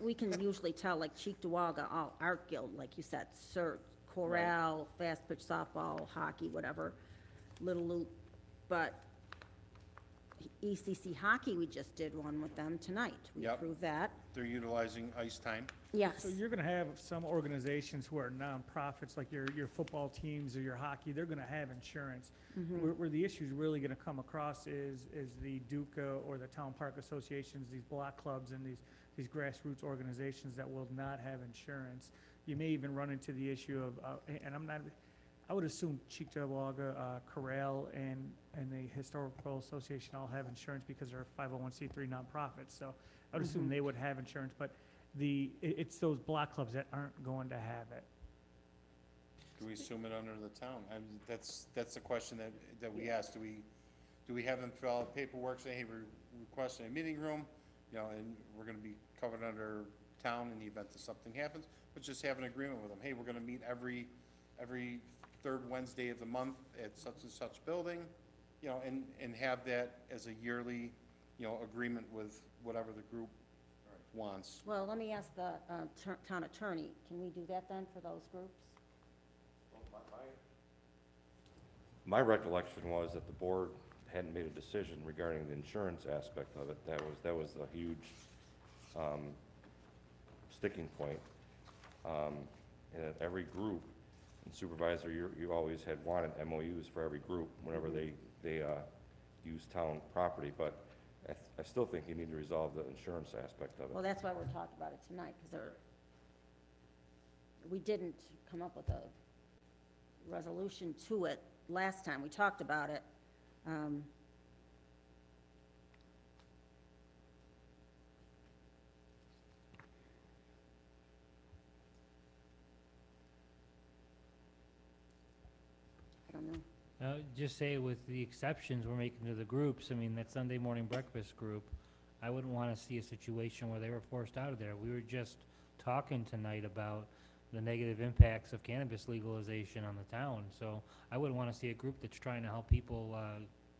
we can usually tell, like Cheektowaga, all Art Guild, like you said, CERT, Corral, Fast Pitch Softball, Hockey, whatever, Little Loop, but ECC Hockey, we just did one with them tonight. We Yep. approved that. they're utilizing ice time. Yes. So you're gonna have some organizations who are nonprofits, like your football teams or your hockey, they're gonna have insurance. Where the issue's really gonna come across is the Duca or the Town Park Associations, these block clubs and these grassroots organizations that will not have insurance. You may even run into the issue of, and I would assume Cheektowaga, Corral, and the Historical Association all have insurance because they're 501c3 nonprofits, so I would assume they would have insurance, but it's those block clubs that aren't going to have it. Do we assume it under the town? I mean, that's the question that we ask. Do we have them fill out paperwork, say, hey, we're requesting a meeting room, you know, and we're gonna be covered under town in the event that something happens, but just have an agreement with them, hey, we're gonna meet every 3rd Wednesday of the month at such and such building, you know, and have that as a yearly, you know, agreement with whatever the group wants. Well, let me ask the town attorney, can we do that then for those groups? My recollection was that the board hadn't made a decision regarding the insurance aspect of it. That was a huge sticking point. And at every group, and supervisor, you always had wanted MOUs for every group whenever they use town property, but I still think you need to resolve the insurance aspect of it. Well, that's why we're talking about it tonight, because we didn't come up with a resolution to it last time. We talked about it. I don't know. Just say with the exceptions we're making to the groups, I mean, that Sunday morning breakfast group, I wouldn't want to see a situation where they were forced out of there. We were just talking tonight about the negative impacts of cannabis legalization on the town, so I wouldn't want to see a group that's trying to help people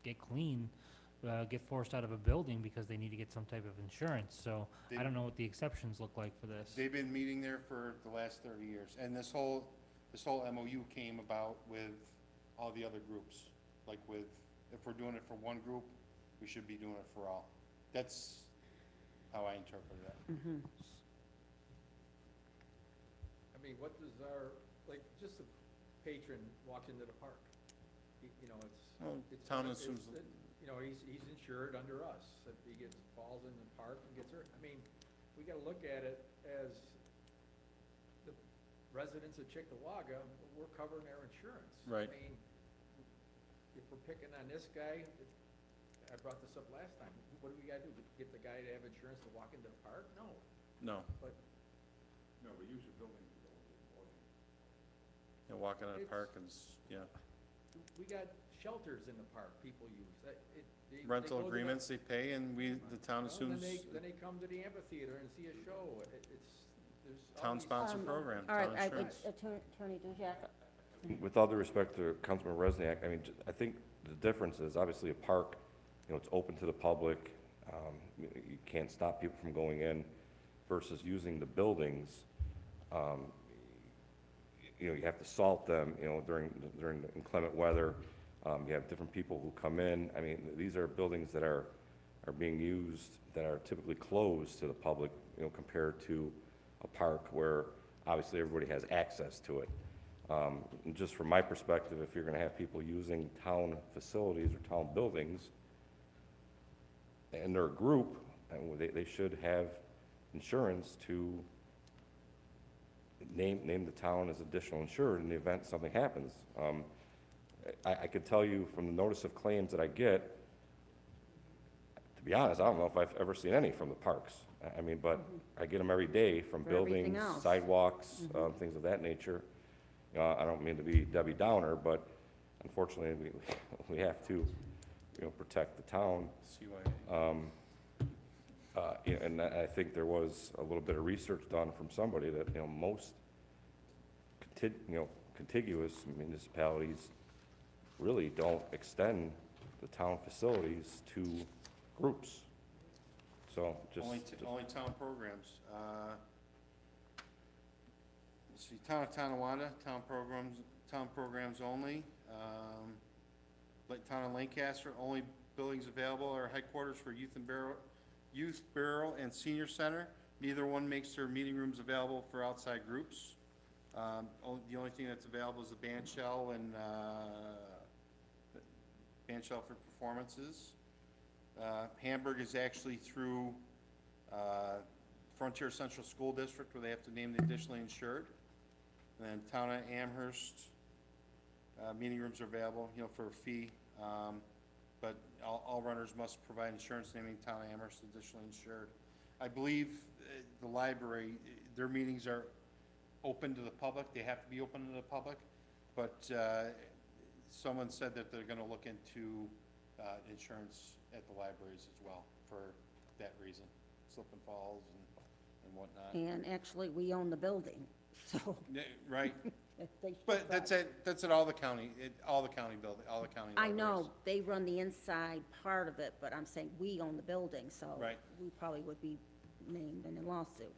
get clean, get forced out of a building because they need to get some type of insurance, so I don't know what the exceptions look like for this. They've been meeting there for the last 30 years, and this whole MOU came about with all the other groups, like with if we're doing it for one group, we should be doing it for all. That's how I interpret it. I mean, what does our, like, just a patron walks into the park, you know, Well, it's. town it's- assumes- You know, he's insured under us, if he falls in the park and gets hurt. I mean, we gotta look at it as the residents of Chickamauga, we're covering their insurance. Right. I mean, if we're picking on this guy, I brought this up last time, what do we gotta do? Get the guy to have insurance to walk into the park? No, No. but No, we use the building to go to the boarding. And walking in the It's- park is, yeah. we got shelters in the park people use. They Rental go to the- agreements they pay, and we, the town Well, assumes Then they come to the amphitheater and see a show. There's all town these- sponsored program, All right, town insurance. Attorney Dujac. With all due respect to Councilman Resniak, I mean, I think the difference is obviously a park, you know, it's open to the public. You can't stop people from going in versus using the buildings. You know, you have to salt them, you know, during the inclement weather. You have different people who come in. I mean, these are buildings that are being used that are typically closed to the public, you know, compared to a park where obviously everybody has access to it. And just from my perspective, if you're gonna have people using town facilities or town buildings, and they're a group, and they should have insurance to name the town as additional insured in the event something happens. I could tell you from the notice of claims that I get, to be honest, I don't know if I've ever seen any from the parks. I mean, but I get them every day from For everything buildings, else. sidewalks, things of that nature. I don't mean to be Debbie Downer, but unfortunately, we have to, you know, protect the town. CYA. You know, and I think there was a little bit of research done from somebody that, you know, most contiguous municipalities really don't extend the town facilities to groups. So just. Only town programs. Let's see, town of Tonawanda, town programs only. Like town of Lancaster, only buildings available are headquarters for Youth Bureau and Senior Center. Neither one makes their meeting rooms available for outside groups. The only thing that's available is the band shell and, band shell for performances. Hamburg is actually through, Frontier Central School District, where they have to name the additionally insured. And then town of Amherst, meeting rooms are available, you know, for a fee. But all runners must provide insurance naming town of Amherst additionally insured. I believe the library, their meetings are open to the public. They have to be open to the public. But someone said that they're gonna look into insurance at the libraries as well for that reason, slip and falls and whatnot. And actually, we own the building, so. Yeah, right, they should but try. that's at all the county building, all the county I libraries. know, they run the inside part of it, but I'm saying we own the building, so. Right. We probably would be named in a lawsuit.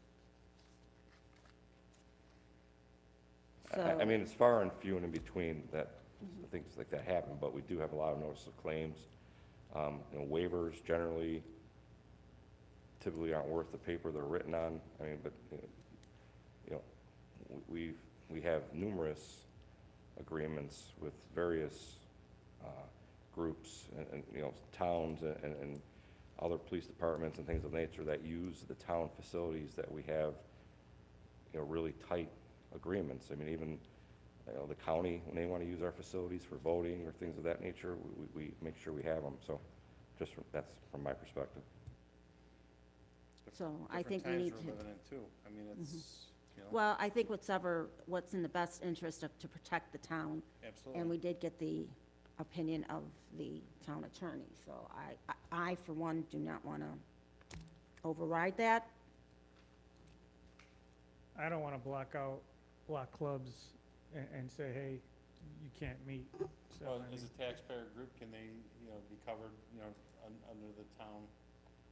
I mean, it's far and few and in between that things like that happen, but we do have a lot of notice of claims. You know, waivers generally typically aren't worth the paper they're written on. I mean, but, you know, we have numerous agreements with various groups and, you know, towns and other police departments and things of nature that use the town facilities that we have, you know, really tight agreements. I mean, even, you know, the county, when they want to use our facilities for voting or things of that nature, we make sure we have them. So that's from my perspective. So I think we Different need times to, we're living in too. I mean, it's, you know, well, I think what's in the best interest of, to protect the town. absolutely. And we did get the opinion of the town attorney, so I for one, do not want to override that. I don't want to block clubs and say, hey, you can't meet. So, Well, I as mean, a taxpayer group, can they, you know, be covered, you know, under the town,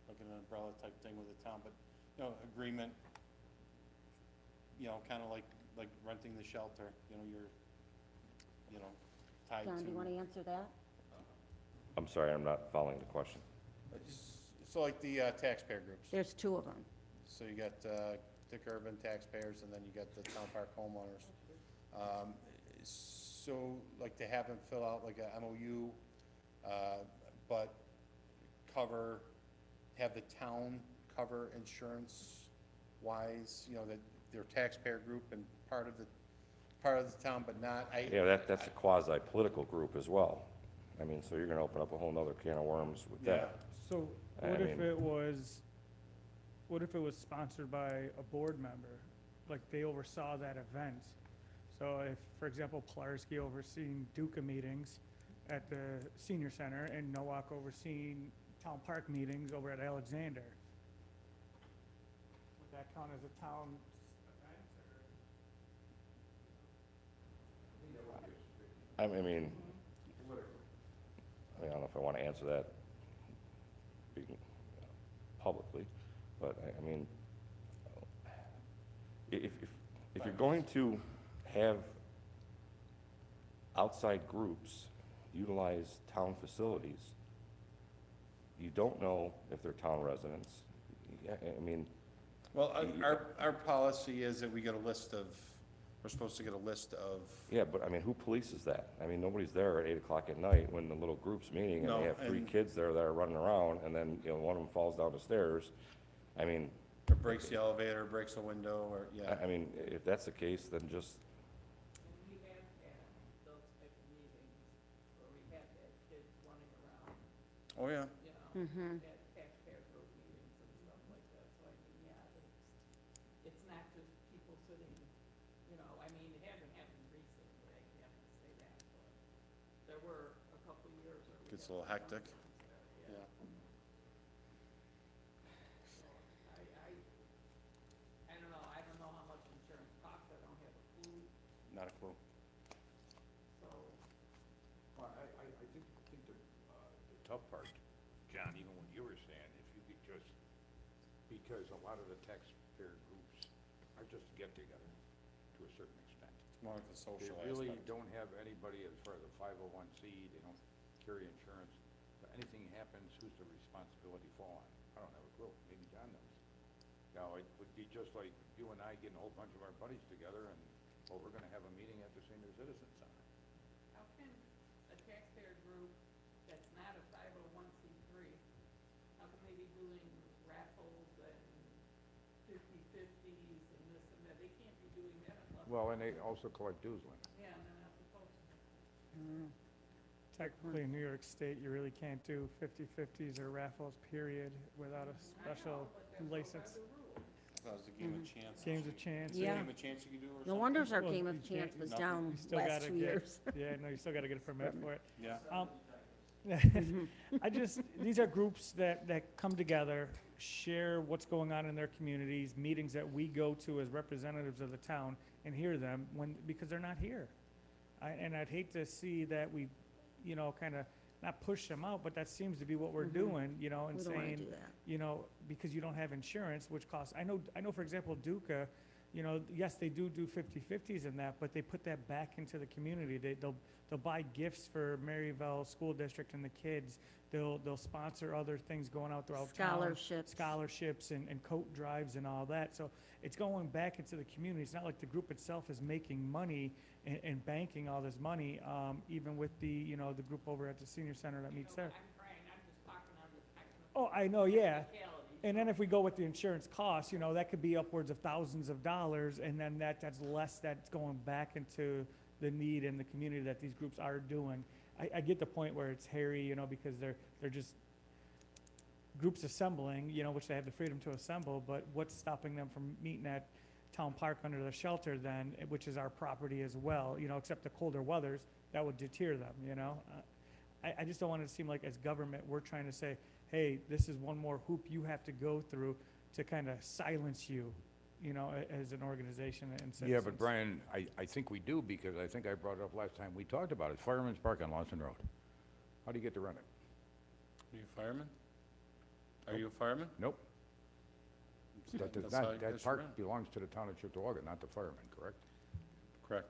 like an umbrella type thing with the town, but, you know, agreement, you know, kind of like renting the shelter, you know, you're, you know, tied to. John, do you want to answer that? I'm sorry, I'm not following the question. So like the taxpayer groups. There's two of them. So you got Dick Urban taxpayers, and then you got the town park homeowners. So like to have them fill out like a MOU, but have the town cover insurance-wise, you know, that their taxpayer group and part of the town, but not, Yeah, that's a quasi-political group as well. I mean, so you're gonna open up a whole nother can of worms with that. So I what if mean- it was sponsored by a board member? Like they oversaw that event? So if, for example, Pulaski overseeing Duca meetings at the senior center and Nowak overseeing town park meetings over at Alexander, would that count as a town event or? I mean, I don't know if I want to answer that speaking publicly, but I mean, if you're going to have outside groups utilize town facilities, you don't know if they're town residents. I mean, well, our policy is that we're supposed to get a list of. yeah, but I mean, who polices that? I mean, nobody's there at 8 o'clock at night when the little group's meeting, and No, they have three and- kids there that are running around, and then, you know, one of them falls down the stairs. I mean, Or breaks the elevator, breaks a window, or, yeah. I mean, if that's the case, then just, And we have had those type of meetings where we have had kids running around, Oh, yeah. you know, Mhm. at taxpayer group meetings and stuff like that. So I mean, yeah, it's not just people sitting, you know, I mean, it hasn't happened recently, I have to say that, but there were a couple of years where we Gets a had little hectic. some things there, Yeah. I don't know, I don't know how much insurance costs, I don't have a clue, Not a clue. so. Well, I think the tough part, John, even what you were saying, if you could just, because a lot of the taxpayer groups are just a get-together to a certain extent. It's more like the They social really aspect. don't have anybody as far as a 501c, they don't carry insurance. So anything happens, who's the responsibility fall on? I don't have a clue, maybe John knows. Now, it would be just like you and I getting a whole bunch of our buddies together and, well, we're gonna have a meeting at the Senior Citizen Center. How can a taxpayer group that's not a 501c3, how can they be doing raffles and 50/50s and this and that? They can't be doing that unless. Well, and they also collect dues, Linda. Yeah, and they're not supposed to. Technically, in New York State, you really can't do 50/50s or raffles, period, without a special license. That was the game of chance. Games of chance. Yeah. Game of chance you could do or No something? wonders our Well, game you of chance can't- was nothing. down You still last gotta 2 get- years. Yeah, no, you still gotta get a permit for it. Yeah. These are groups that come together, share what's going on in their communities, meetings that we go to as representatives of the town and hear them because they're not here. And I'd hate to see that we, you know, kind of not push them out, but that seems to be what we're doing, you know, and We don't want to saying, do that. you know, because you don't have insurance, which costs, I know, for example, Duca, you know, yes, they do 50/50s in that, but they put that back into the community. They'll buy gifts for Maryville School District and the kids. They'll sponsor other things going out throughout town. Scholarships and coat drives and all that. So it's going back into the community. It's not like the group itself is making money and banking all this money, even with the, you know, the group over at the senior center that meets You know, there. I'm trying, I'm just talking on the technical. Oh, I know, yeah. Technicalities. And then if we go with the insurance costs, you know, that could be upwards of thousands of dollars, and then that's less that's going back into the need in the community that these groups are doing. I get the point where it's hairy, you know, because they're just groups assembling, you know, which they have the freedom to assemble, but what's stopping them from meeting at Town Park under the shelter then, which is our property as well, you know, except the colder weathers, that would deter them, you know? I just don't want it to seem like as government, we're trying to say, hey, this is one more hoop you have to go through to kind of silence you, you know, as an organization and citizens. Yeah, but Brian, I think we do, because I think I brought it up last time we talked about it, Fireman's Park on Lawson Road. How do you get to rent it? Are you a fireman? Are you a fireman? Nope. That does That's how not, you that get park your rent. belongs to the town of Chippewa, not the firemen, correct? Correct.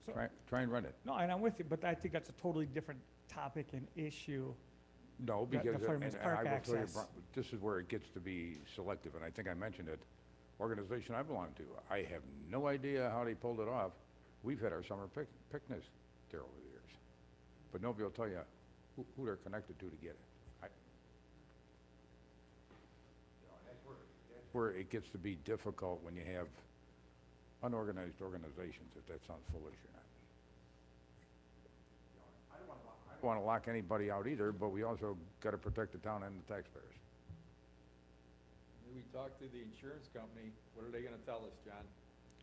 So- Try and rent it. No, and I'm with you, but I think that's a totally different topic and issue. No, The- the because, Fireman's and Park I will tell you, access. this is where it gets to be selective, and I think I mentioned it. Organization I belong to, I have no idea how they pulled it off. We've had our summer picnics there over the years, but nobody will tell you who they're connected to get it. That's where it gets to be difficult when you have unorganized organizations, if that sounds foolish or not. I don't want to lock anybody out either, but we also got to protect the town and the taxpayers. We talked to the insurance company, what are they gonna tell us, John?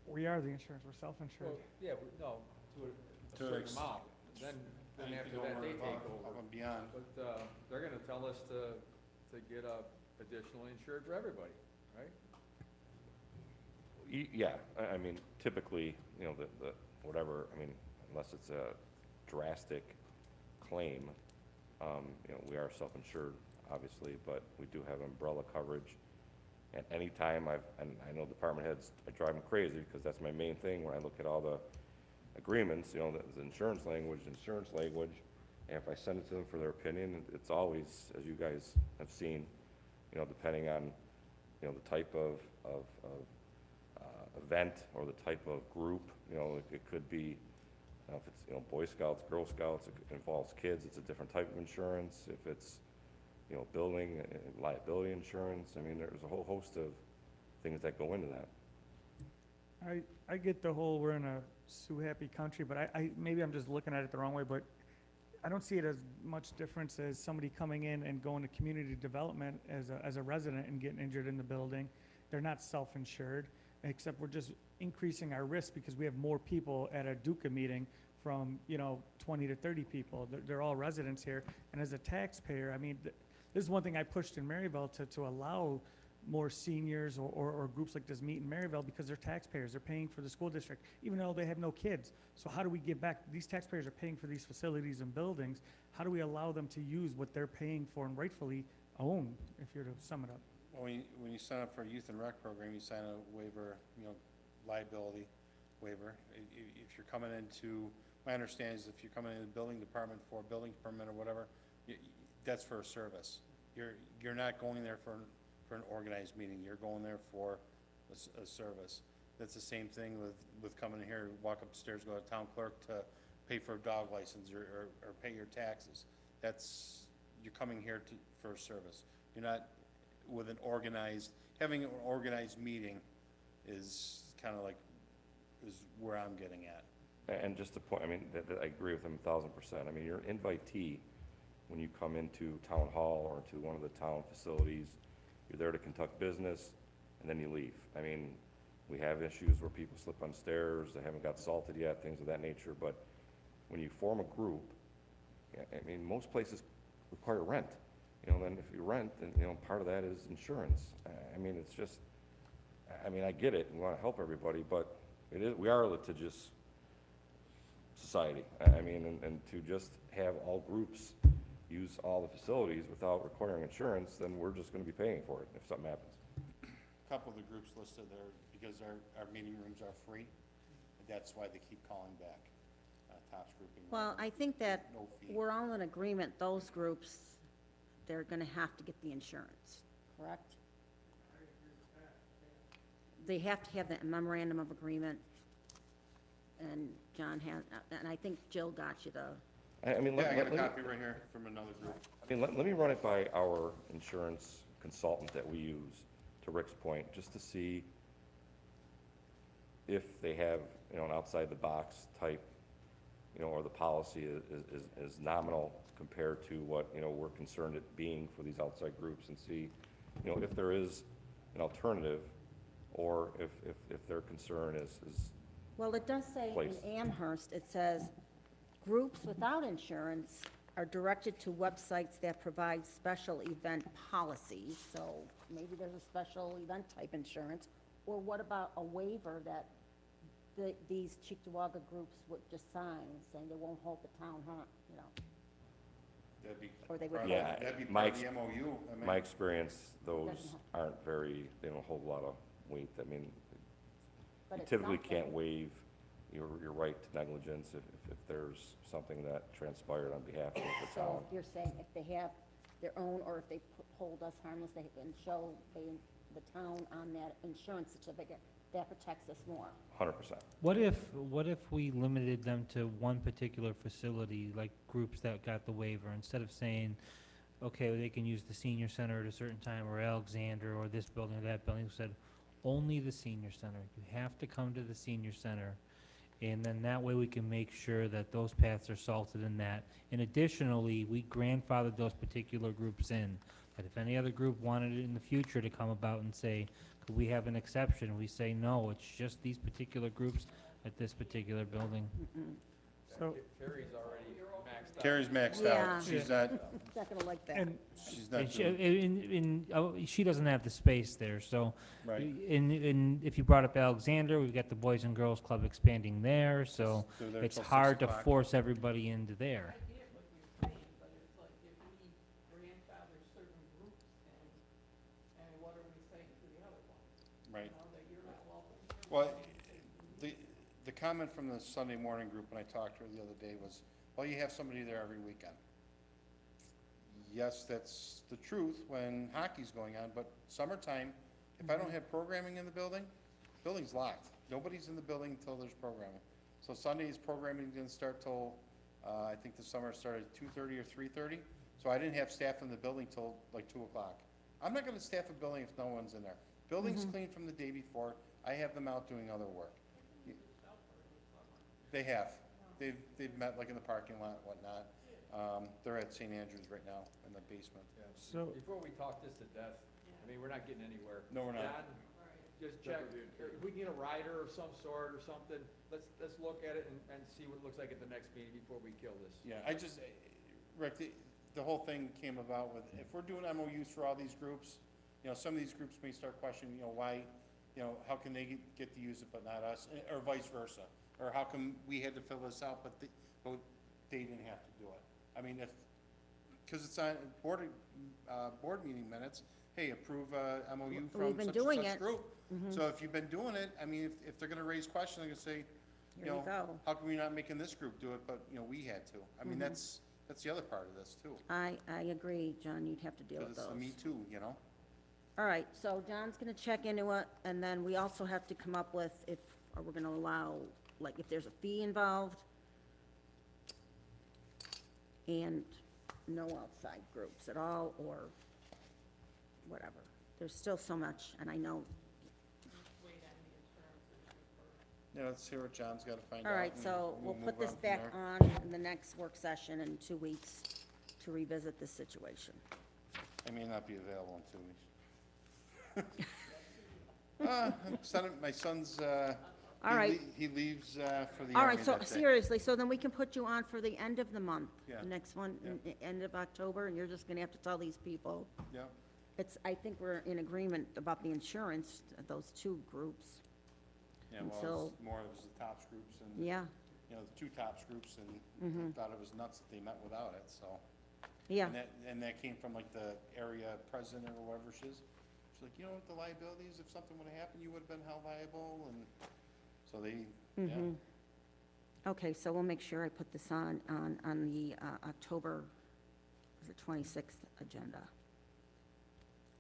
We are the insurance, we're self-insured. Well, yeah, no, to a To certain ex- amount, then after that, they take over. Above and beyond. But, they're gonna tell us to get additionally insured for everybody, right? Yeah, I mean, typically, you know, whatever, I mean, unless it's a drastic claim, you know, we are self-insured, obviously, but we do have umbrella coverage. At any time, and I know department heads, I drive them crazy, because that's my main thing when I look at all the agreements, you know, the insurance language, and if I send it to them for their opinion, it's always, as you guys have seen, you know, depending on, you know, the type of event or the type of group, you know, it could be, you know, if it's, you know, Boy Scouts, Girl Scouts, it involves kids, it's a different type of insurance. If it's, you know, building, liability insurance, I mean, there's a whole host of things that go into that. I get the whole, we're in a sue-happy country, but maybe I'm just looking at it the wrong way, but I don't see it as much difference as somebody coming in and going to community development as a resident and getting injured in the building. They're not self-insured, except we're just increasing our risk because we have more people at a Duca meeting from, you know, 20 to 30 people. They're all residents here, and as a taxpayer, I mean, this is one thing I pushed in Maryville to allow more seniors or groups like this meet in Maryville because they're taxpayers. They're paying for the school district, even though they have no kids. So how do we give back? These taxpayers are paying for these facilities and buildings. How do we allow them to use what they're paying for and rightfully own, if you're to sum it up? Well, when you sign up for a youth and rec program, you sign a waiver, you know, liability waiver. If you're coming into, my understanding is if you're coming into the building department for a building permit or whatever, that's for a service. You're not going there for an organized meeting. You're going there for a service. That's the same thing with coming in here, walk upstairs, go to town clerk to pay for a dog license or pay your taxes. You're coming here for a service. You're not with having an organized meeting is kind of like, is where I'm getting at. And just to point, I mean, I agree with him 1,000%. I mean, you're an invitee when you come into town hall or to one of the town facilities. You're there to conduct business, and then you leave. I mean, we have issues where people slip on stairs, they haven't got salted yet, things of that nature, but when you form a group, I mean, most places require rent. You know, then if you rent, then, you know, part of that is insurance. I mean, it's just, I mean, I get it, we want to help everybody, but we are a litigious society. I mean, and to just have all groups use all the facilities without requiring insurance, then we're just going to be paying for it if something happens. A couple of the groups listed there, because our meeting rooms are free, and that's why they keep calling back, Tops Grouping. Well, I think that No fee. we're all in agreement, those groups, they're gonna have to get the insurance, correct? They have to have the memorandum of agreement, and John has, and I think Jill got you the, I mean, Yeah, I got a let me- copy right here from another group. I mean, let me run it by our insurance consultant that we use, to Rick's point, just to see if they have, you know, an outside-the-box type, you know, or the policy is nominal compared to what, you know, we're concerned it being for these outside groups, and see, you know, if there is an alternative, or if their concern is well, it does say in Place. Amherst, it says, groups without insurance are directed to websites that provide special event policies, so maybe there's a special event type insurance, or what about a waiver that these Cheektowaga groups would just sign, saying they won't hold the town hunt, you know? That'd be Or they would part of- Yeah, that'd be my part of the MOU. I mean, my experience, those Doesn't aren't very, they don't hold a lot of weight. I mean, But you it's typically something. can't waive, your right to negligence if there's something that transpired on behalf of the So town. you're saying if they have their own, or if they hold us harmless, they can show the town on that insurance certificate, that protects us more. 100%. What if we limited them to one particular facility, like groups that got the waiver, instead of saying, okay, they can use the senior center at a certain time, or Alexander, or this building or that building, said, only the senior center. You have to come to the senior center. And then that way we can make sure that those paths are salted in that. And additionally, we grandfathered those particular groups in. That if any other group wanted it in the future to come about and say, could we have an exception? We say, no, it's just these particular groups at this particular building. So, Carrie's already maxed out. Carrie's maxed Yeah. out. She's not, Not gonna like that. and she's not And she, doing, she doesn't have the space there, so. right. In if you brought up Alexander, we've got the Boys and Girls Club expanding there, so They're there it's till 6 hard to o'clock. force everybody into there. I get what you're saying, but it's like if we grandfather certain groups and what are we saying to the other ones? Right. You know, that you're not welcome here. Well, the comment from the Sunday morning group when I talked to her the other day was, well, you have somebody there every weekend. Yes, that's the truth when hockey's going on, but summertime, if I don't have programming in the building's locked. Nobody's in the building until there's programming. So Sunday's programming didn't start till, I think the summer started at 2:30 or 3:30. So I didn't have staff in the building till like 2 o'clock. I'm not gonna staff a building if no one's in there. Building's clean from the day before. I have them out doing other work. They have. They've met like in the parking lot and whatnot. They're at St. Andrews right now in the basement. Yeah. So- Before we talk this to death, I mean, we're not getting anywhere. No, we're not. John, just check, if we can get a rider of some sort or something, let's look at it and see what it looks like at the next meeting before we kill this. Yeah, I just, Rick, the whole thing came about with, if we're doing MOUs for all these groups, some of these groups may start questioning, why, how can they get to use it but not us, or vice versa? Or how come we had to fill this out, but they didn't have to do it? I mean, because it's on board meeting minutes, hey, approve a MOU from We've been such and doing such it. group. So if you've been doing it, I mean, if they're gonna raise questions, they're gonna say, Here you go. how come you're not making this group do it, but, we had to? I mean, that's the other part of this too. I agree, John, you'd have to deal with Because those. it's a me too, All right, so John's gonna check into it, and then we also have to come up with if, are we gonna allow, like, if there's a fee involved, and no outside groups at all, or whatever. There's still so much, and I know, Wait on the insurance issue first. Yeah, let's hear what John's gotta find out. all right, and so we'll move put this on from back there. on in the next work session in 2 weeks to revisit this situation. I may not be available in 2 weeks. My son's, All right. he leaves, for the All army right, so that day. seriously, so then we can put you on for the end of the month. Yeah. The next one, end of October, and you're just gonna have to tell these people. Yeah, I think we're in agreement about the insurance, those 2 groups. yeah, well, it Until- was more, it was the tops groups and, Yeah, the 2 tops groups and thought it was nuts that they met without it, so. yeah, And that came from like the area president or whatever she is. She's like, what the liability is, if something would've happened, you would've been held liable, and so they, yeah. okay, so we'll make sure I put this on the October, is it 26th agenda,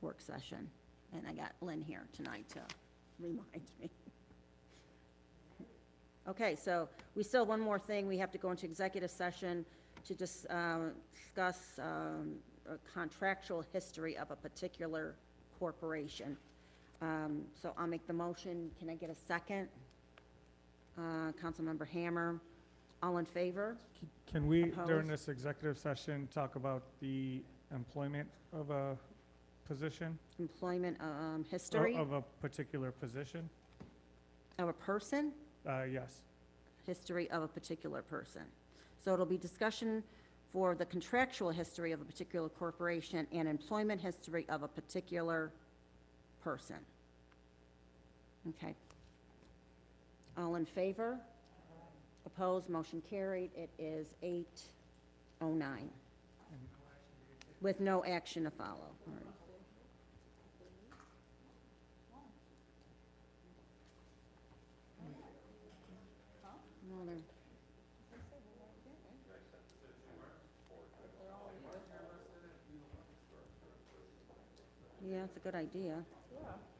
work session. And I got Lynn here tonight to remind me. Okay, so we still have one more thing. We have to go into executive session to just discuss a contractual history of a particular corporation. So I'll make the motion. Can I get a second? Councilmember Hammer, all in favor? Can we, during Opposed? this executive session, talk about the employment of a position? Employment Or history of a particular position? of a person? Yes. History of a particular person. So it'll be discussion for the contractual history of a particular corporation and employment history of a particular person. Okay. All in favor? Opposed, motion carried. It is 8:09. With no action to follow. All right. Yeah, it's a good idea. Yeah.